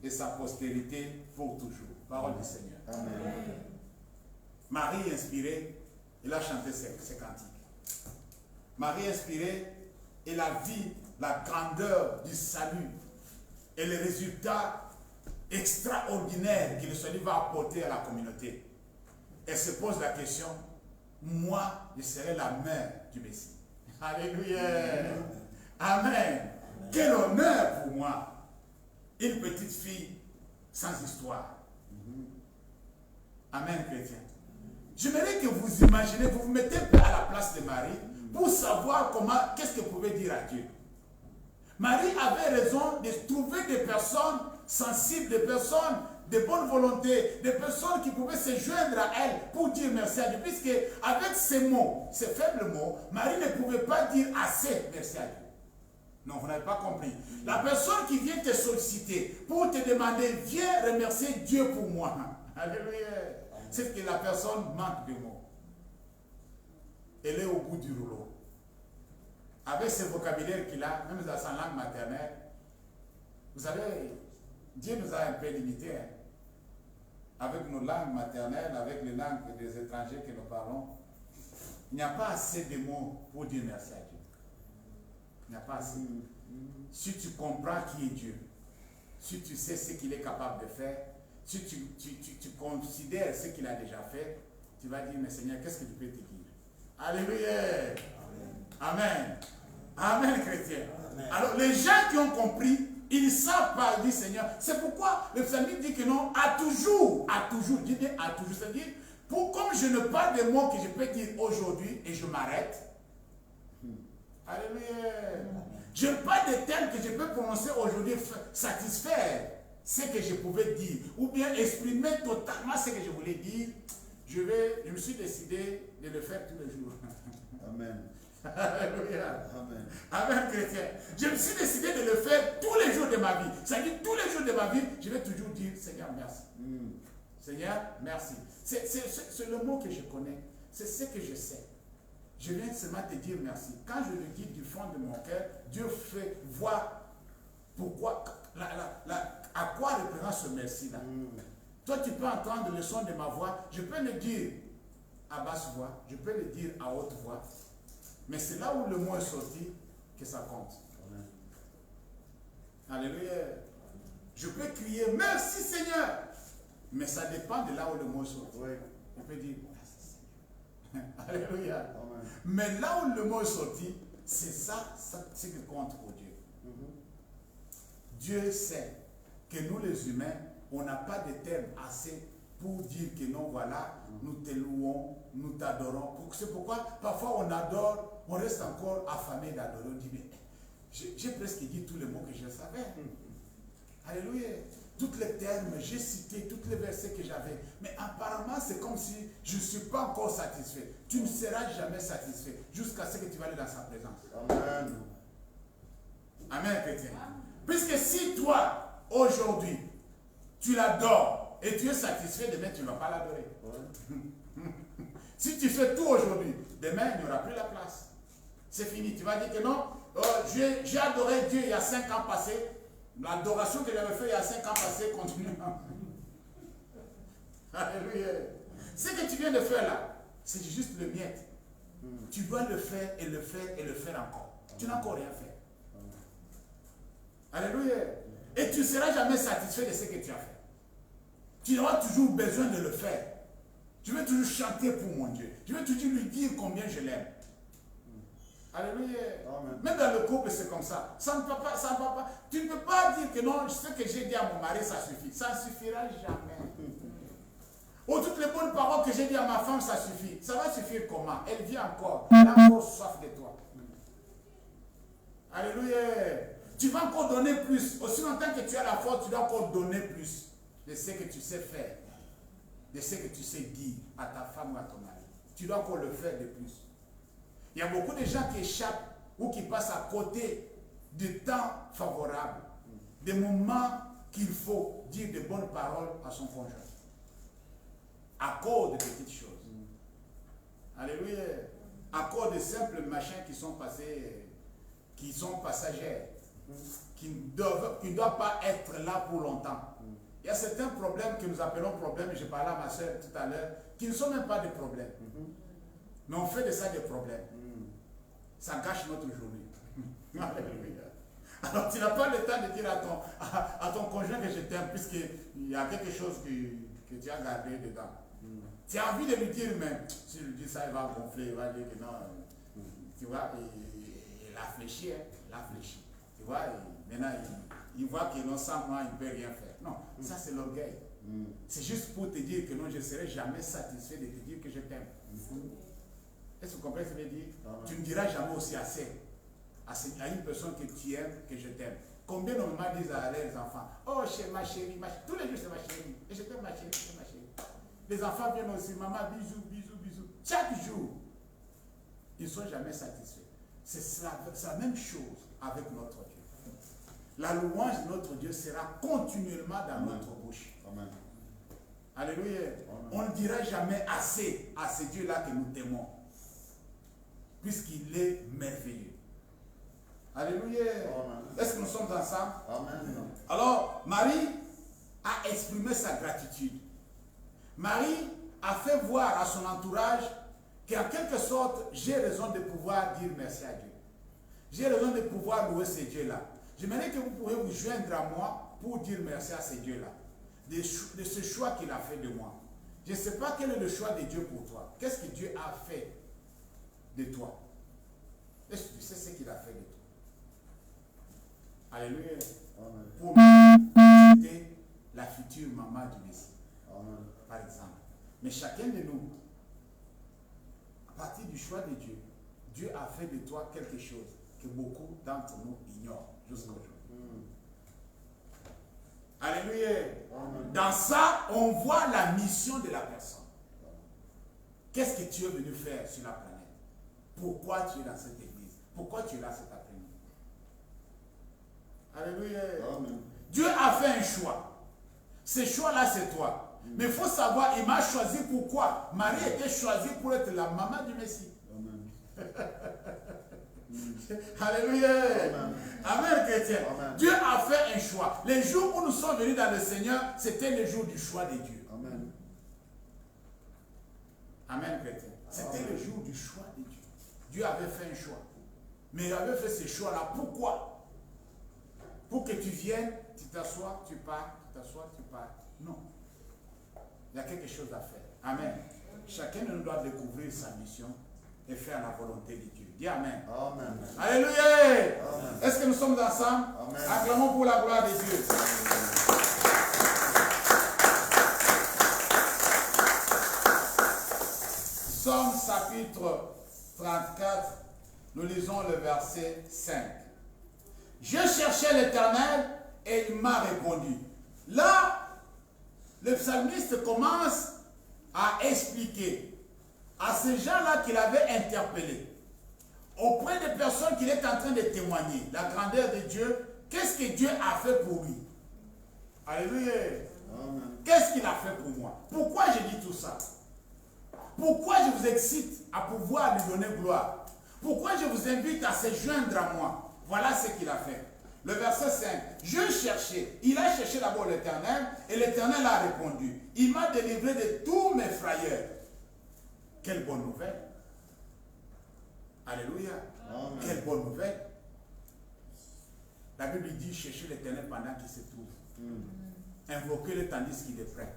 et sa postérité pour toujours. Parole du Seigneur. Amen. Marie inspirée, il a chanté ses cantiques. Marie inspirée, elle a vu la grandeur du salut et les résultats extraordinaires que le salut va apporter à la communauté. Elle se pose la question, moi, je serai la mère du Messie. Alléluia. Amen. Quel honneur pour moi. Une petite fille sans histoire. Amen, chrétien. J'aimerais que vous imaginez, vous vous mettez à la place de Marie pour savoir qu'est-ce qu'elle pouvait dire à Dieu. Marie avait raison de trouver des personnes sensibles, des personnes de bonne volonté, des personnes qui pouvaient se joindre à elle pour dire merci à Dieu. Puisque avec ces mots, ces faibles mots, Marie ne pouvait pas dire assez merci à Dieu. Non, vous n'avez pas compris. La personne qui vient te solliciter pour te demander, viens remercier Dieu pour moi. Alléluia. C'est que la personne manque de mots. Elle est au bout du rouleau. Avec ce vocabulaire qu'il a, même dans sa langue maternelle, vous savez, Dieu nous a un peu limités. Hein. Avec nos langues maternelles, avec les langues des étrangers que nous parlons, il n'y a pas assez de mots pour dire merci à Dieu. Il n'y a pas assez. Si tu comprends qui est Dieu, si tu sais ce qu'il est capable de faire, si tu considères ce qu'il a déjà fait, tu vas dire, mais Seigneur, qu'est-ce que tu peux te dire? Alléluia. Amen. Amen, chrétien. Amen. Alors, les gens qui ont compris, ils ne savent pas, ils disent Seigneur. C'est pourquoi le psalmiste dit que non, à toujours, dis bien à toujours. C'est-à-dire, comme je ne parle des mots que je peux dire aujourd'hui et je m'arrête. Alléluia. Je ne parle des termes que je peux prononcer aujourd'hui, satisfaire ce que je pouvais dire, ou bien exprimer totalement ce que je voulais dire. Je me suis décidé de le faire tous les jours. Amen. Alléluia. Amen. Amen, chrétien. Je me suis décidé de le faire tous les jours de ma vie. C'est-à-dire, tous les jours de ma vie, je vais toujours dire Seigneur, merci. Seigneur, merci. C'est le mot que je connais. C'est ce que je sais. Je viens seulement te dire merci. Quand je le dis du fond de mon cœur, Dieu fait voir pourquoi, à quoi représente ce merci-là. Toi, tu peux entendre le son de ma voix. Je peux le dire à basse voix. Je peux le dire à haute voix. Mais c'est là où le mot est sorti que ça compte. Amen. Alléluia. Je peux crier merci Seigneur. Mais ça dépend de là où le mot est sorti. Oui. Je peux dire merci Seigneur. Alléluia. Amen. Mais là où le mot est sorti, c'est ça ce qui compte pour Dieu. Dieu sait que nous les humains, on n'a pas de termes assez pour dire que non, voilà, nous te louons, nous t'adorons. C'est pourquoi parfois on adore, on reste encore affamé d'adorer. On dit, mais j'ai presque dit tous les mots que je savais. Alléluia. Tous les termes, j'ai cité tous les versets que j'avais. Mais apparemment, c'est comme si je ne suis pas encore satisfait. Tu ne seras jamais satisfait jusqu'à ce que tu vas aller dans sa présence. Amen. Amen, chrétien. Puisque si toi, aujourd'hui, tu l'adores et tu es satisfait, demain tu ne vas pas l'adorer. Si tu fais tout aujourd'hui, demain, il n'y aura plus la place. C'est fini. Tu vas dire que non, j'ai adoré Dieu il y a 5 ans passés. L'adoration que j'avais fait il y a 5 ans passés continue. Alléluia. Ce que tu viens de faire là, c'est juste le miette. Tu dois le faire et le faire et le faire encore. Tu n'as encore rien fait. Alléluia. Et tu ne seras jamais satisfait de ce que tu as fait. Tu auras toujours besoin de le faire. Je vais toujours chanter pour mon Dieu. Je vais toujours lui dire combien je l'aime. Alléluia. Amen. Même dans le couple, c'est comme ça. Ça ne peut pas, tu ne peux pas dire que non, ce que j'ai dit à mon mari, ça suffit. Ça ne suffira jamais. Ou toutes les bonnes paroles que j'ai dit à ma femme, ça suffit. Ça va suffire comment? Elle vit encore. Elle a encore soif de toi. Alléluia. Tu vas encore donner plus. Aussi longtemps que tu as la force, tu dois encore donner plus de ce que tu sais faire. De ce que tu sais dire à ta femme ou à ton mari. Tu dois encore le faire de plus. Il y a beaucoup de gens qui échappent ou qui passent à côté de temps favorables. Des moments qu'il faut dire de bonnes paroles à son conjoint. À cause de petites choses. Alléluia. À cause de simples machins qui sont passés, qui sont passagères, qui ne doivent pas être là pour longtemps. Il y a certains problèmes que nous appelons problèmes, j'ai parlé à ma soeur tout à l'heure, qui ne sont même pas des problèmes. Mais on fait de ça des problèmes. Ça gâche notre journée. Alléluia. Alors tu n'as pas le temps de dire à ton conjoint que je t'aime, puisqu'il y a quelque chose que tu as gardé dedans. Tu as envie de lui dire, mais si je lui dis ça, il va gonfler, il va dire que non. Tu vois, il a fléchi, il a fléchi. Tu vois, maintenant il voit que non, sans moi, il ne peut rien faire. Non, ça c'est l'orgueil. C'est juste pour te dire que non, je ne serai jamais satisfait de te dire que je t'aime. Est-ce que vous comprenez ce que je veux dire? Tu ne diras jamais aussi assez à une personne que tu aimes, que je t'aime. Combien de mamans disent à leurs enfants, oh ma chérie, tous les jours c'est ma chérie, et je t'aime ma chérie, c'est ma chérie. Les enfants viennent aussi, maman, bisous, bisous, bisous. Chaque jour, ils ne sont jamais satisfaits. C'est la même chose avec notre Dieu. La louange de notre Dieu sera continuellement dans notre bouche. Amen. Alléluia. Amen. On ne dira jamais assez à ce Dieu-là que nous t'aimons, puisqu'il est merveilleux. Alléluia. Est-ce que nous sommes ensemble? Amen. Alors, Marie a exprimé sa gratitude. Marie a fait voir à son entourage qu'en quelque sorte, j'ai raison de pouvoir dire merci à Dieu. J'ai raison de pouvoir louer ce Dieu-là. J'aimerais que vous pourriez vous joindre à moi pour dire merci à ce Dieu-là. De ce choix qu'il a fait de moi. Je ne sais pas quel est le choix de Dieu pour toi. Qu'est-ce que Dieu a fait de toi? Est-ce que tu sais ce qu'il a fait de toi? Alléluia. Amen. Pour m'aider la future maman du Messie. Amen. Par exemple. Mais chacun de nous, à partir du choix de Dieu, Dieu a fait de toi quelque chose que beaucoup d'entre nous ignorent jusqu'à aujourd'hui. Alléluia. Amen. Dans ça, on voit la mission de la personne. Qu'est-ce que tu es venu faire sur la planète? Pourquoi tu es dans cette église? Pourquoi tu es là cet après-midi? Alléluia. Amen. Dieu a fait un choix. Ce choix-là, c'est toi. Mais il faut savoir, il m'a choisi pourquoi. Marie était choisie pour être la maman du Messie. Amen. Alléluia. Amen. Amen, chrétien. Amen. Dieu a fait un choix. Les jours où nous sommes venus dans le Seigneur, c'était le jour du choix de Dieu. Amen. Amen, chrétien. C'était le jour du choix de Dieu. Dieu avait fait un choix. Mais il avait fait ce choix-là. Pourquoi? Pour que tu viennes, tu t'assois, tu pars, tu t'assois, tu pars. Non. Il y a quelque chose à faire. Amen. Chacun de nous doit découvrir sa mission et faire la volonté de Dieu. Dis Amen. Amen. Alléluia. Est-ce que nous sommes ensemble? Amen. Acclamons pour la gloire de Dieu. Psaume chapitre 34, nous lisons le verset 5. Je cherchais l'Éternel et il m'a répondu. Là, le psalmiste commence à expliquer à ces gens-là qu'il avait interpellés, auprès des personnes qu'il est en train de témoigner, la grandeur de Dieu, qu'est-ce que Dieu a fait pour lui. Alléluia. Qu'est-ce qu'il a fait pour moi? Pourquoi je dis tout ça? pourquoi je vous excite à pouvoir lui donner gloire? Pourquoi je vous invite à se joindre à moi? Voilà ce qu'il a fait. Le verset 5. Je cherchais. Il a cherché d'abord l'Éternel et l'Éternel a répondu. Il m'a délivré de tous mes frayeurs. Quelle bonne nouvelle. Alléluia. Amen. Quelle bonne nouvelle. La Bible dit chercher l'Éternel pendant qu'il se trouve. Invoquez-le tandis qu'il est prêt.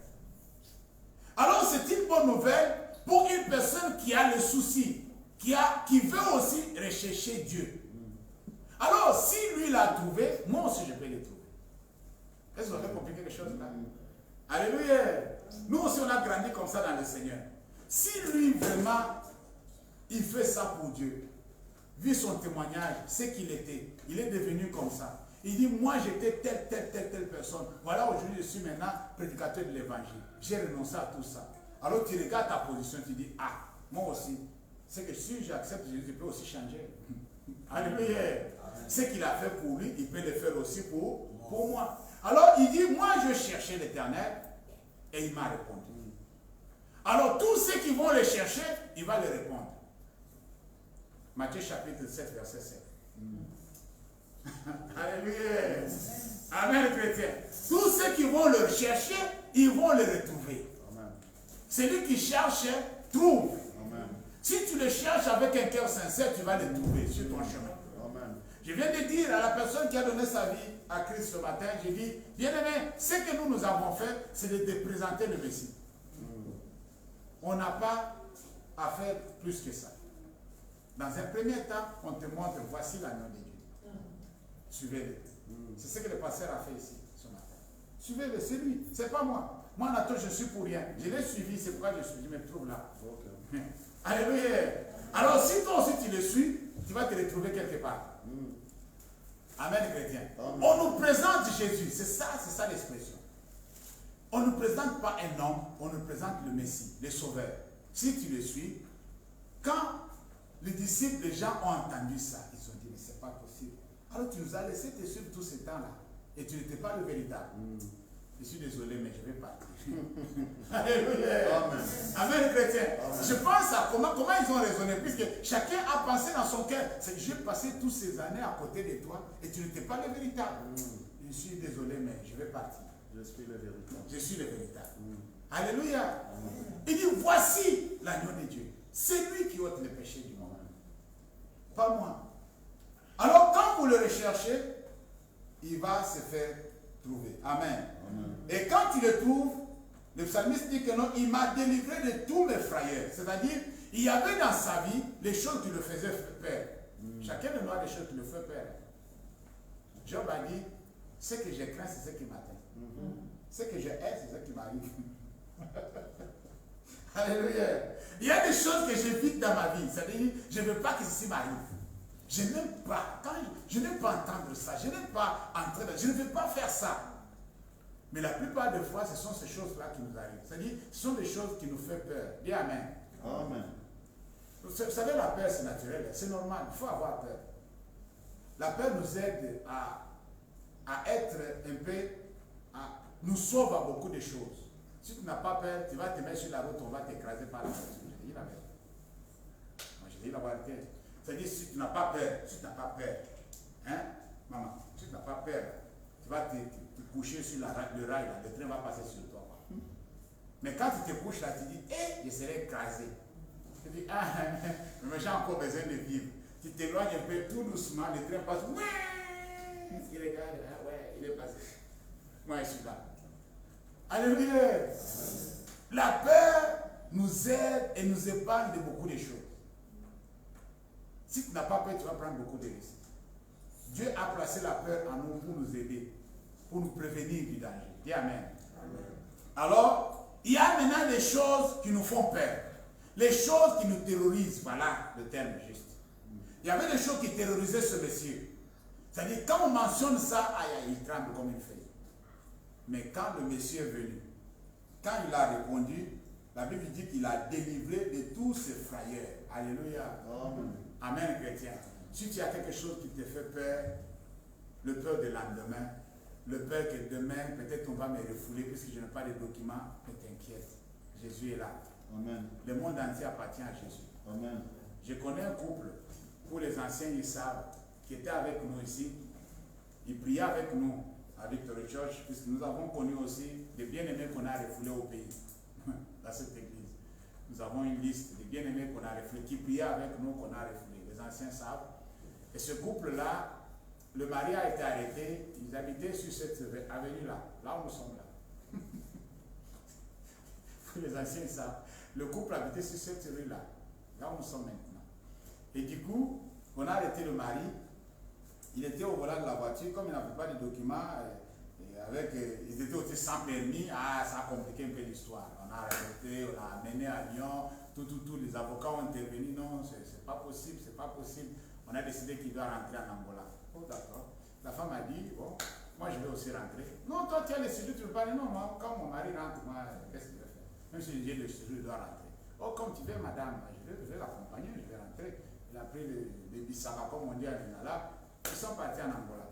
Alors c'est une bonne nouvelle pour une personne qui a le souci, qui veut aussi rechercher Dieu. Alors si lui l'a trouvé, moi aussi je peux le trouver. Est-ce que vous avez compris quelque chose là? Alléluia. Nous aussi on a grandi comme ça dans le Seigneur. Si lui vraiment, il fait ça pour Dieu, vu son témoignage, ce qu'il était, il est devenu comme ça. Il dit, moi j'étais telle personne. Voilà, aujourd'hui je suis maintenant prédicateur de l'évangile. J'ai renoncé à tout ça. Alors tu regardes ta position, tu dis, ah, moi aussi, c'est que si j'accepte Jésus, je peux aussi changer. Alléluia. Ce qu'il a fait pour lui, il peut le faire aussi pour moi. Alors il dit, moi je cherchais l'Éternel et il m'a répondu. Alors tous ceux qui vont le chercher, il va leur répondre. Matthieu chapitre 7, verset 7. Alléluia. Amen, chrétien. Tous ceux qui vont le chercher, ils vont le retrouver. Amen. Celui qui cherche, trouve. Amen. Si tu le cherches avec un cœur sincère, tu vas le trouver sur ton chemin. Amen. Je viens de dire à la personne qui a donné sa vie à Christ ce matin, j'ai dit, bien-aimé, ce que nous avons fait, c'est de te présenter le Messie. On n'a pas à faire plus que ça. Dans un premier temps, on te montre, voici l'agneau de Dieu. Suivez-le. C'est ce que le pasteur a fait ici, ce matin. Suivez-le, c'est lui, c'est pas moi. Moi, Nathan, je suis pour rien. Je l'ai suivi, c'est pourquoi je me trouve là. Okay. Alléluia. Alors, si toi aussi tu le suis, tu vas te retrouver quelque part. Amen, chrétien. Amen. On nous présente Jésus, c'est ça l'expression. On ne nous présente pas un homme, on nous présente le Messie, le Sauveur. Si tu le suis, quand les disciples, les gens ont entendu ça, ils ont dit, mais c'est pas possible. Alors tu nous as laissé te suivre tout ce temps-là. Et tu n'étais pas le véritable. Je suis désolé, mais je vais partir. Alléluia. Amen. Amen, chrétien. Amen. Je pense à comment ils ont raisonné, puisque chacun a pensé dans son cœur. J'ai passé toutes ces années à côté de toi et tu n'étais pas le véritable. Je suis désolé, mais je vais partir. Je suis le véritable. Je suis le véritable. Alléluia. Amen. Il dit, voici l'agneau de Dieu. C'est lui qui ôte les péchés du monde. Pas moi. Alors quand vous le recherchez, il va se faire trouver. Amen. Amen. Et quand il le trouve, le psalmiste dit que non, il m'a délivré de tous mes frayeurs. C'est-à-dire, il y avait dans sa vie les choses qui le faisaient peur. Chacun de nous a des choses qui le font peur. Job a dit, ce que je crains, c'est ce qui m'atteint. Ce que je hais, c'est ce qui m'arrive. Alléluia. Il y a des choses que j'évite dans ma vie. C'est-à-dire, je ne veux pas que ceci m'arrive. Je n'aime pas. Je n'aime pas entendre ça. Je n'aime pas entrer dans. Je ne veux pas faire ça. Mais la plupart des fois, ce sont ces choses-là qui nous arrivent. C'est-à-dire, ce sont des choses qui nous font peur. Dis Amen. Amen. Vous savez, la peur, c'est naturel. C'est normal. Il faut avoir peur. La peur nous aide à être un peu. Nous sauve à beaucoup de choses. Si tu n'as pas peur, tu vas te mettre sur la route, on va t'écraser par la voiture. Je dis la vérité. Moi, je dis la vérité. C'est-à-dire, si tu n'as pas peur, hein, maman, si tu n'as pas peur, tu vas te coucher sur le rail, là, le train va passer sur toi. Mais quand tu te couches là, tu dis, je serai écrasé. Tu dis, mais j'ai encore besoin de vivre. Tu t'éloignes un peu tout doucement, le train passe, il regarde, il est passé. Moi, je suis là. Alléluia. La peur nous aide et nous épargne de beaucoup de choses. Si tu n'as pas peur, tu vas prendre beaucoup de risques. Dieu a placé la peur en nous pour nous aider, pour nous prévenir du danger. Dis Amen. Amen. Alors, il y a maintenant des choses qui nous font peur. Les choses qui nous terrorisent, voilà le terme juste. Il y avait des choses qui terrorisaient ce monsieur. C'est-à-dire, quand on mentionne ça, il tremble comme une feuille. Mais quand le monsieur est venu, quand il a répondu, la Bible dit qu'il a délivré de tous ses frayeurs. Alléluia. Amen. Amen, chrétien. Si tu as quelque chose qui te fait peur, le peur de lendemain, le peur que demain, peut-être on va me refouler puisque je n'ai pas de documents, ne t'inquiète. Jésus est là. Amen. Le monde entier appartient à Jésus. Amen. Je connais un couple, pour les anciens, ils savent, qui était avec nous ici. Ils priaient avec nous à Victory Church, puisque nous avons connu aussi des bien-aimés qu'on a refoulés au pays, dans cette église. Nous avons une liste de bien-aimés qu'on a refoulés, qui priaient avec nous, qu'on a refoulés. Les anciens savent. Et ce couple-là, le mari a été arrêté. Ils habitaient sur cette avenue-là, là où nous sommes là. Les anciens savent. Le couple habitait sur cette rue-là, là où nous sommes maintenant. Et du coup, on a arrêté le mari. Il était au volant de la voiture, comme il n'avait pas de documents, ils étaient aussi sans permis. Ah, ça a compliqué un peu l'histoire. On a arrêté, on l'a amené à Lyon, tous les avocats ont intervenu. Non, c'est pas possible, c'est pas possible. On a décidé qu'il doit rentrer en Angola. Oh, d'accord. La femme a dit, bon, moi je vais aussi rentrer. Non, toi tu as le séjour, tu veux pas dire non, moi, quand mon mari rentre, moi, qu'est-ce qu'il va faire? Même si j'ai le séjour, il doit rentrer. Oh, comme tu veux, madame, je vais l'accompagner, je vais rentrer. Il a pris le Bissara, comme on dit à Linala. Ils sont partis en Angola.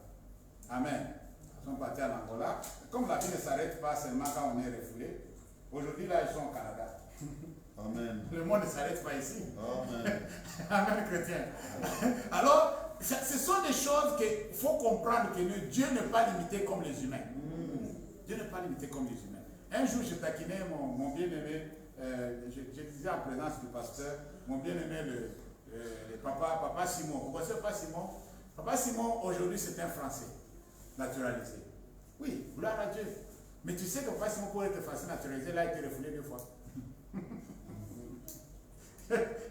Amen. Ils sont partis en Angola. Comme la vie ne s'arrête pas seulement quand on est refoulé, aujourd'hui là, ils sont au Canada. Amen. Le monde ne s'arrête pas ici. Amen. Amen, chrétien. Alors, ce sont des choses qu'il faut comprendre que Dieu n'est pas limité comme les humains. Dieu n'est pas limité comme les humains. Un jour, je taquinais mon bien-aimé, je disais en présence du pasteur, mon bien-aimé, le papa Simon. Vous connaissez Papa Simon? Papa Simon, aujourd'hui, c'est un Français, naturalisé. Oui, gloire à Dieu. Mais tu sais que Papa Simon, pour être Français naturalisé, là, il a été refoulé 2 fois.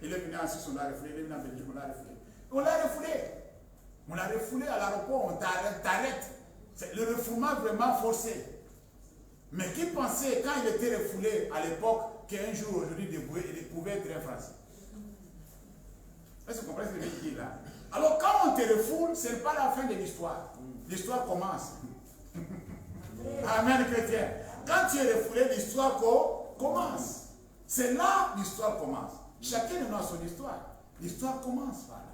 Il est venu en Suisse, on l'a refoulé, il est venu en Belgique, on l'a refoulé. On l'a refoulé. On l'a refoulé à l'aéroport, on t'arrête. C'est le refoulement vraiment forcé. Mais qui pensait, quand il était refoulé à l'époque, qu'un jour, aujourd'hui, il pouvait être un Français? Est-ce que vous comprenez ce que je dis là? Alors, quand on te refoule, ce n'est pas la fin de l'histoire. L'histoire commence. Amen, chrétien. Quand tu es refoulé, l'histoire commence. C'est là l'histoire commence. Chacun de nous a son histoire. L'histoire commence par là.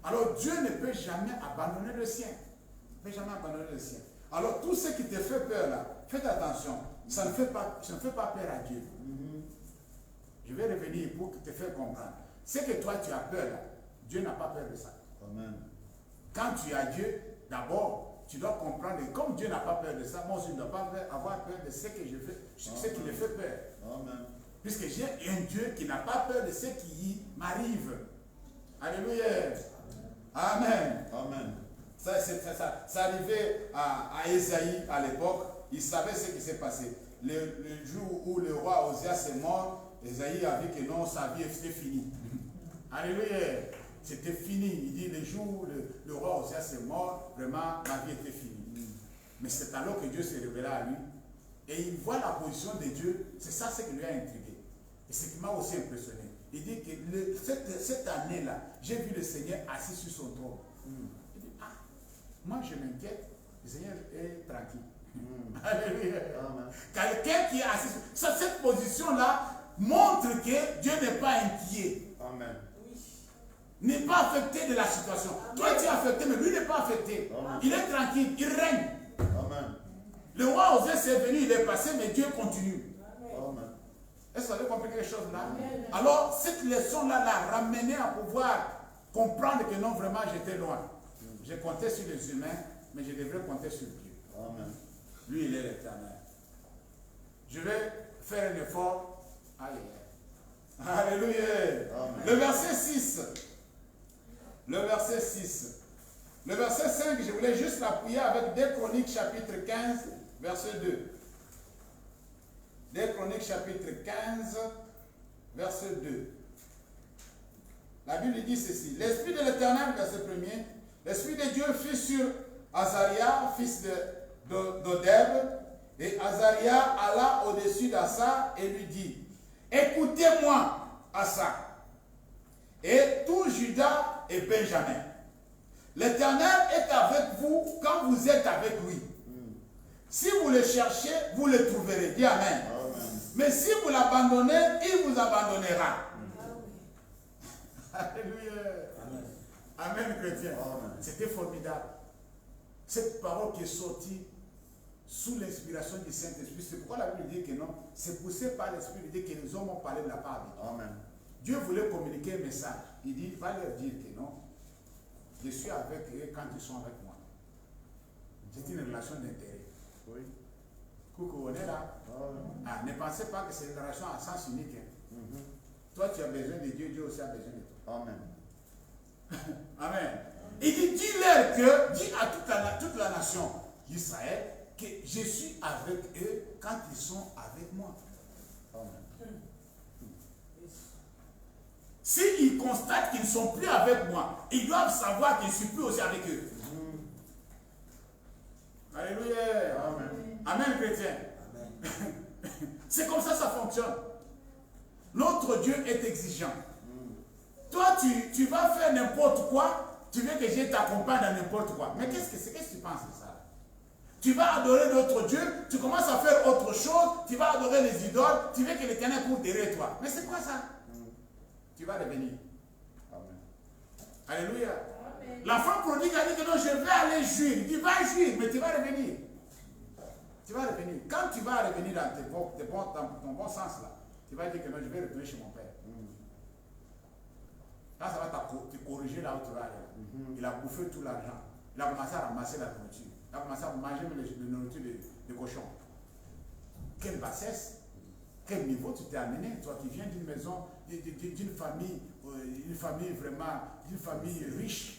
Alors, Dieu ne peut jamais abandonner le sien. Il ne peut jamais abandonner le sien. Alors, tout ce qui te fait peur là, faites attention. Ça ne fait pas peur à Dieu. Je vais revenir pour te faire comprendre. Ce que toi tu as peur là, Dieu n'a pas peur de ça. Amen. Quand tu as Dieu, d'abord, tu dois comprendre que comme Dieu n'a pas peur de ça, moi aussi je ne dois pas avoir peur de ce que je fais, ce qui me fait peur. Amen. Puisque j'ai un Dieu qui n'a pas peur de ce qui m'arrive. Alléluia. Amen. Amen. Ça arrivait à Ésaïe à l'époque. Il savait ce qui s'est passé. Le jour où le roi Osias est mort, Ésaïe a vu que non, sa vie était finie. Alléluia. C'était fini. Il dit le jour où le roi Osias est mort, vraiment, ma vie était finie. Mais c'est alors que Dieu s'est révélé à lui. Et il voit la position de Dieu. C'est ça ce qui lui a intrigué. Et ce qui m'a aussi impressionné. Il dit que cette année-là, j'ai vu le Seigneur assis sur son trône. Il dit, ah, moi je m'inquiète. Le Seigneur est tranquille. Alléluia. Quelqu'un qui est assis sur cette position-là montre que Dieu n'est pas inquiet. Amen. N'est pas affecté de la situation. Toi tu es affecté, mais lui n'est pas affecté. Amen. Il est tranquille, il règne. Amen. Le roi Osée est venu, il est passé, mais Dieu continue. Amen. Est-ce que vous avez compris quelque chose là? Alors, cette leçon-là l'a ramené à pouvoir comprendre que non, vraiment, j'étais loin. Je comptais sur les humains, mais je devrais compter sur Dieu. Amen. Lui, il est l'éternel. Je vais faire un effort. Aïe. Alléluia. Amen. Le verset 6. Le verset 6. Le verset 5, je voulais juste l'appuyer avec 2 Chroniques chapitre 15, verset 2. 2 Chroniques chapitre 15, verset 2. La Bible dit ceci. L'Esprit de l'Éternel, verset 1er, l'Esprit de Dieu fut sur Azaria, fils d'Odeb, et Azaria alla au-dessus d'Assa et lui dit, écoutez-moi, Assa, et tout Juda et Benjamin. L'Éternel est avec vous quand vous êtes avec lui. Si vous le cherchez, vous le trouverez. Dis Amen. Amen. Mais si vous l'abandonnez, il vous abandonnera. Alléluia. Amen, chrétien. C'était formidable. Cette parole qui est sortie sous l'inspiration du Saint-Esprit. C'est pourquoi la Bible dit que non, c'est poussé par l'Esprit de Dieu que les hommes ont parlé de la part de Dieu. Amen. Dieu voulait communiquer un message. Il dit, va leur dire que non, je suis avec eux quand ils sont avec moi. C'est une relation d'intérêt. Oui. Coucou, on est là. Amen. Ah, ne pensez pas que c'est une relation à sens unique. Hein. Toi, tu as besoin de Dieu, Dieu aussi a besoin de toi. Amen. Amen. Il dit, dis-leur que, dis à toute la nation d'Israël que je suis avec eux quand ils sont avec moi. Amen. S'ils constatent qu'ils ne sont plus avec moi, ils doivent savoir que je ne suis plus aussi avec eux. Alléluia. Amen. Amen, chrétien. Amen. C'est comme ça fonctionne. Notre Dieu est exigeant. Toi, tu vas faire n'importe quoi, tu veux que je t'accompagne dans n'importe quoi. Mais qu'est-ce que tu penses de ça? Tu vas adorer d'autres dieux, tu commences à faire autre chose, tu vas adorer les idoles, tu veux que l'Éternel court derrière toi. Mais c'est quoi ça? Tu vas revenir. Amen. Alléluia. L'enfant prodigue a dit que non, je vais aller jouir. Il dit, va jouir, mais tu vas revenir. Tu vas revenir. Quand tu vas revenir dans ton bon sens là, tu vas dire que non, je vais retourner chez mon père. Là, ça va te corriger là où tu vas aller. Il a bouffé tout l'argent. Il a commencé à ramasser la nourriture. Il a commencé à manger même la nourriture de cochon. Quelle bassesse! Quel niveau tu t'es amené? Toi qui viens d'une maison, d'une famille vraiment, d'une famille riche.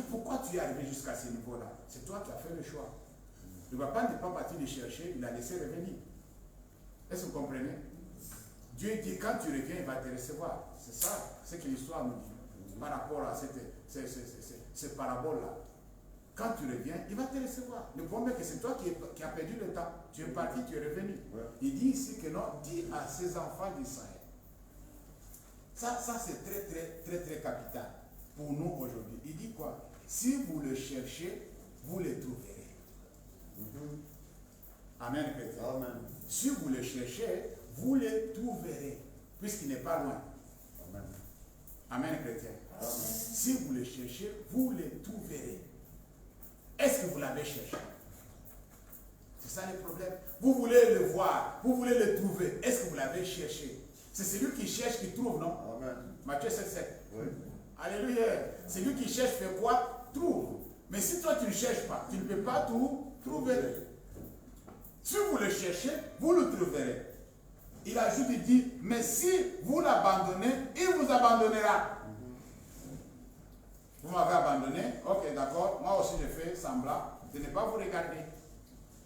Pourquoi tu es arrivé jusqu'à ce niveau-là? C'est toi qui as fait le choix. Le papa n'est pas parti le chercher, il a laissé revenir. Est-ce que vous comprenez? Dieu dit, quand tu reviens, il va te recevoir. C'est ça, ce que l'histoire nous dit. Par rapport à cette parabole-là. Quand tu reviens, il va te recevoir. Le problème, c'est que c'est toi qui as perdu le temps. Tu es parti, tu es revenu. Ouais. Il dit ici que non, dis à ses enfants d'Israël. Ça c'est très capital pour nous aujourd'hui. Il dit quoi? Si vous le cherchez, vous le trouverez. Amen, chrétien. Amen. Si vous le cherchez, vous le trouverez, puisqu'il n'est pas loin. Amen. Amen, chrétien. Amen. Si vous le cherchez, vous le trouverez. Est-ce que vous l'avez cherché? C'est ça le problème. Vous voulez le voir, vous voulez le trouver. Est-ce que vous l'avez cherché? C'est celui qui cherche qui trouve, non? Amen. Matthieu 7,7. Oui. Alléluia. Celui qui cherche fait quoi? Trouve. Mais si toi tu ne cherches pas, tu ne peux pas tout trouver. Si vous le cherchez, vous le trouverez. Il ajoute, il dit, mais si vous l'abandonnez, il vous abandonnera. Vous m'avez abandonné, ok, d'accord, moi aussi je fais semblant de ne pas vous regarder.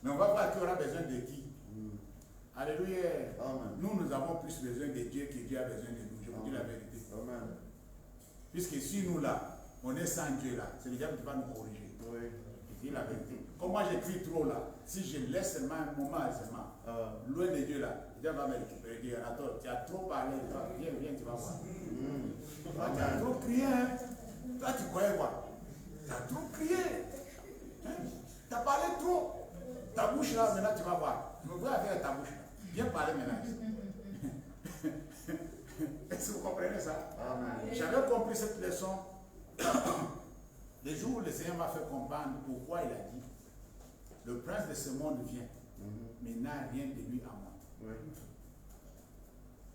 Mais on va voir qui aura besoin de qui. Alléluia. Amen. Nous avons plus besoin de Dieu que Dieu a besoin de nous. Je vous dis la vérité. Amen. Puisque si nous là, on est sans Dieu là, c'est le diable qui va nous corriger. Oui. Je dis la vérité. Comme moi j'écris trop là, si je laisse seulement un moment seulement, loin de Dieu là, le diable va me récupérer. Il dit, attends, tu as trop parlé, viens, tu vas voir. Tu as trop crié, hein. Toi, tu croyais quoi? Tu as trop crié. Hein? Tu as parlé trop. Ta bouche là, maintenant tu vas voir. Tu me vois avec ta bouche là. Viens parler maintenant. Est-ce que vous comprenez ça? J'avais compris cette leçon le jour où le Seigneur m'a fait comprendre pourquoi il a dit le prince de ce monde vient, mais n'a rien de lui à moi. Oui.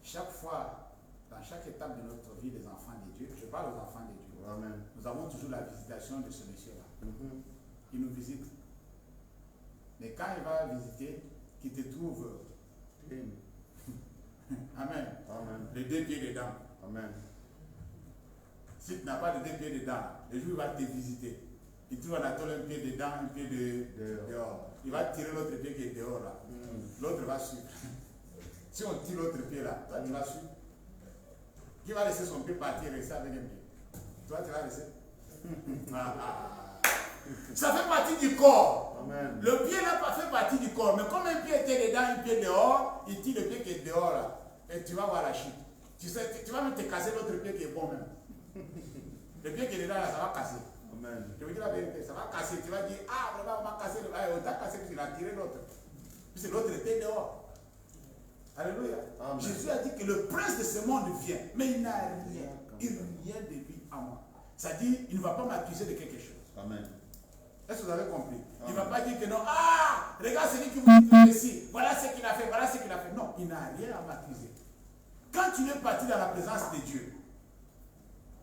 Chaque fois, dans chaque étape de notre vie des enfants de Dieu, je parle aux enfants de Dieu. Amen. Nous avons toujours la visitation de ce monsieur-là. Il nous visite. Mais quand il va visiter, qu'il te trouve. Amen. Amen. Les deux pieds dedans. Amen. Si tu n'as pas de deux pieds dedans, le jour il va te visiter. Il trouve un pied dedans, un pied dehors. Il va tirer l'autre pied qui est dehors là. L'autre va suivre. Si on tire l'autre pied là, toi tu vas suivre. Qui va laisser son pied partir et rester avec un pied? Toi tu vas laisser. Ça fait partie du corps. Amen. Le pied là fait partie du corps. Mais comme un pied était dedans, un pied dehors, il tire le pied qui est dehors là. Et tu vas voir la chute. Tu vas même te casser l'autre pied qui est bon même. Le pied qui est dedans là, ça va casser. Amen. Je vous dis la vérité, ça va casser. Tu vas dire, ah vraiment on m'a cassé le pied. On t'a cassé parce qu'il a tiré l'autre. Puisque l'autre était dehors. Alléluia. Amen. Jésus a dit que le prince de ce monde vient, mais il n'a rien de lui à moi. C'est-à-dire, il ne va pas m'accuser de quelque chose. Amen. Est-ce que vous avez compris? Il ne va pas dire que non, ah, regarde celui qui vous dit ici, voilà ce qu'il a fait, voilà ce qu'il a fait. Non, il n'a rien à m'accuser. Quand tu es parti dans la présence de Dieu,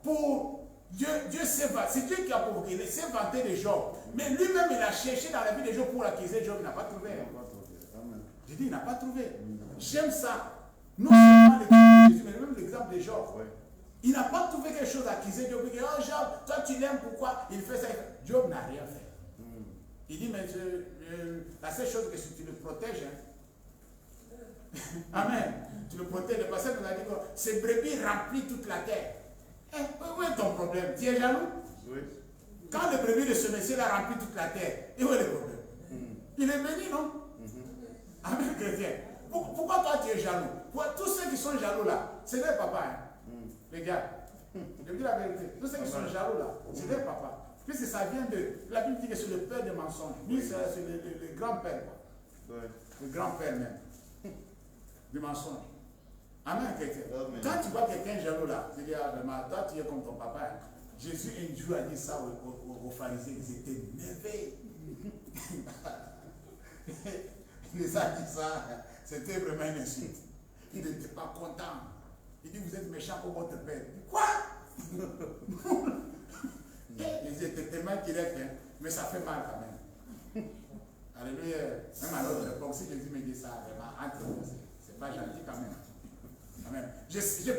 pour Dieu sait pas, c'est Dieu qui a provoqué, il s'est vanté de Job. Mais lui-même, il a cherché dans la vie de Job pour accuser Job, il n'a pas trouvé. J'ai dit, il n'a pas trouvé. J'aime ça. Non seulement l'exemple de Jésus, mais même l'exemple de Job. Il n'a pas trouvé quelque chose à accuser Job. Il dit, oh Job, toi tu l'aimes, pourquoi il fait ça? Job n'a rien fait. Il dit, mais la seule chose que si tu le protèges, hein. Amen. Tu le protèges. Le passage nous a dit que ces brebis remplissent toute la terre. Où est ton problème? Tu es jaloux? Oui. Quand le brebis de ce monsieur a rempli toute la terre, et où est le problème? Il est béni, non? Amen, chrétien. Pourquoi toi tu es jaloux? Tous ceux qui sont jaloux là, c'est leur papa. Hein. Regarde, je vous dis la vérité. Tous ceux qui sont jaloux là, c'est leur papa. Puisque ça vient de. La Bible dit que c'est le père des mensonges. Lui, c'est le grand-père. Le grand-père même. Du mensonge. Amen, chrétien. Quand tu vois quelqu'un jaloux là, tu dis, ah, toi tu es comme ton papa. Hein. Jésus un jour a dit ça aux pharisiens, ils étaient nerveux. Il les a dit ça, c'était vraiment une insulte. Il n'était pas content. Il dit, vous êtes méchant comme votre père. Quoi? Ils étaient tellement directs, hein, mais ça fait mal quand même. Alléluia. Même à l'autre époque, si Jésus me dit ça, vraiment, entre nous, c'est pas gentil quand même. Amen. Je sais que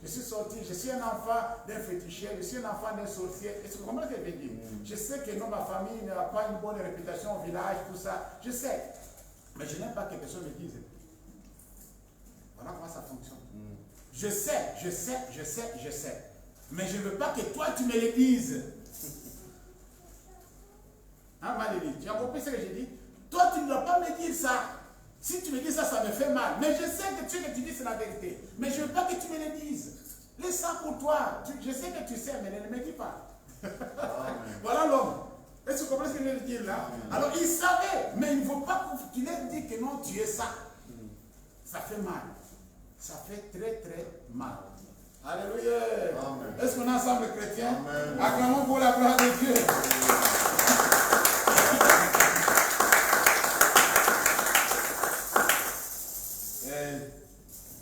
je suis sorti, je suis un enfant d'un féticheur, je suis un enfant d'un sorcier. Est-ce que vous comprenez ce que je veux dire? Je sais que non, ma famille n'a pas une bonne réputation au village, tout ça. Je sais. Mais je n'aime pas que personne me dise. Voilà comment ça fonctionne. Je sais. Mais je ne veux pas que toi tu me le dises. Hein, Malélie, tu as compris ce que j'ai dit? Toi tu ne dois pas me dire ça. Si tu me dis ça, ça me fait mal. Mais je sais que ce que tu dis, c'est la vérité. Mais je ne veux pas que tu me le dises. Laisse ça pour toi. Je sais que tu sais, mais ne me dis pas. Voilà l'homme. Est-ce que vous comprenez ce que je veux dire là? Alors il savait, mais il ne faut pas que tu leur dises que non, tu es ça. Ça fait mal. Ça fait très très mal. Alléluia. Est-ce qu'on est ensemble chrétiens? Acclamons pour la gloire de Dieu.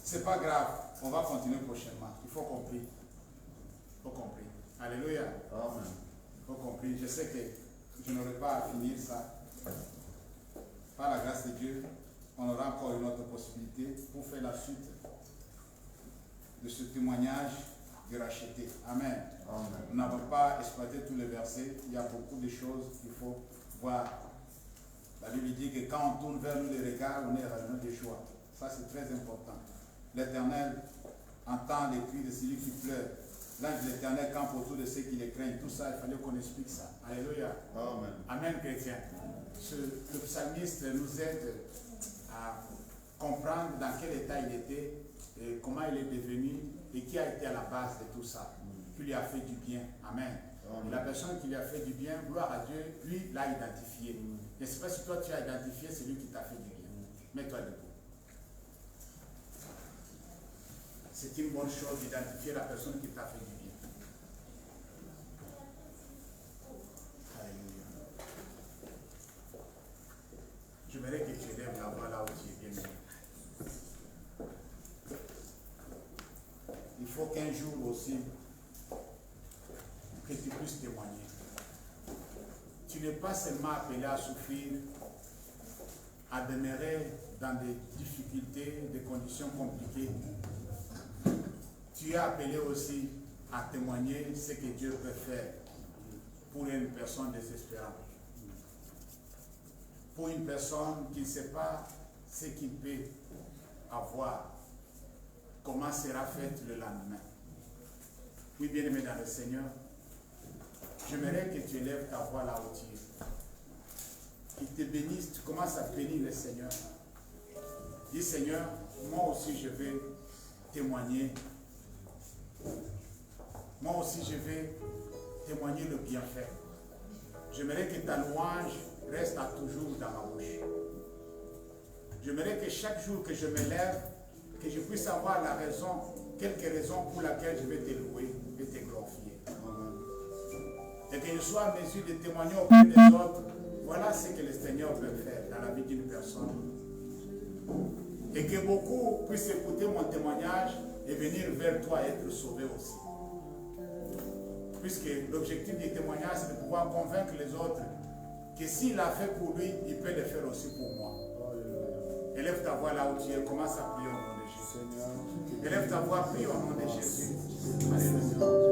C'est pas grave, on va continuer prochainement. Il faut compris. Alléluia. Amen. Il faut compris. Je sais que je n'aurai pas à finir ça. Par la grâce de Dieu, on aura encore une autre possibilité pour faire la suite de ce témoignage de racheter. Amen. Amen. Nous n'avons pas exploité tous les versets. Il y a beaucoup de choses qu'il faut voir. La Bible dit que quand on tourne vers nous les regards, on est rayonnant de joie. Ça, c'est très important. L'Éternel entend les cris de celui qui pleure. L'ange de l'Éternel campe autour de ceux qui les craignent. Tout ça, il fallait qu'on explique ça. Alléluia. Amen. Amen, chrétien. Le psalmiste nous aide à comprendre dans quel état il était, et comment il est devenu et qui a été à la base de tout ça. Qui lui a fait du bien. Amen. Et la personne qui lui a fait du bien, gloire à Dieu, lui l'a identifié. Je ne sais pas si toi tu as identifié celui qui t'a fait du bien. Mets-toi debout. C'est une bonne chose d'identifier la personne qui t'a fait du bien. Alléluia. J'aimerais que tu élèves la voix là où tu es bien. Il faut qu'un jour aussi, que tu puisses témoigner. Tu n'es pas seulement appelé à souffrir, à demeurer dans des difficultés, des conditions compliquées. Tu es appelé aussi à témoigner ce que Dieu peut faire pour une personne désespérante. Pour une personne qui ne sait pas ce qu'il peut avoir, comment sera faite le lendemain. Oui, bien-aimé dans le Seigneur, j'aimerais que tu élèves ta voix là où tu es. Qu'il te bénisse, tu commences à bénir le Seigneur. Dis Seigneur, moi aussi je vais témoigner. Moi aussi je vais témoigner le bienfait. J'aimerais que ta louange reste à toujours dans ma bouche. J'aimerais que chaque jour que je me lève, que je puisse avoir la raison, quelques raisons pour laquelle je vais te louer et te glorifier. qu'il soit en mesure de témoigner auprès des autres. Voilà ce que le Seigneur peut faire dans la vie d'une personne. Et que beaucoup puissent écouter mon témoignage et venir vers toi et être sauvés aussi. Puisque l'objectif du témoignage, c'est de pouvoir convaincre les autres que s'il a fait pour lui, il peut le faire aussi pour moi. Élève ta voix là où tu es, commence à prier au nom de Jésus. Élève ta voix, prie au nom de Jésus. Alléluia.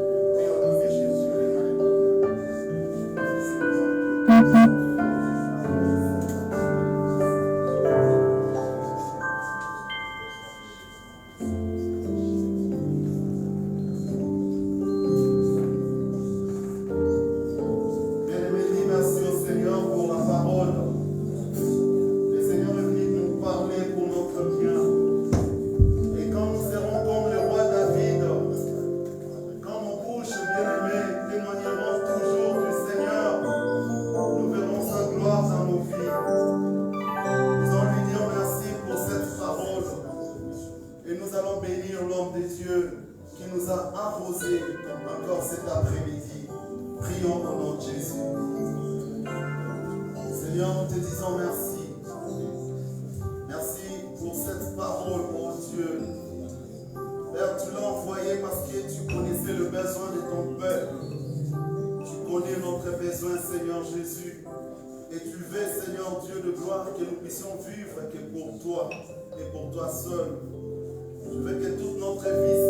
Prie au nom de Jésus. Vivre que pour toi et pour toi seul. Je veux que toute notre vie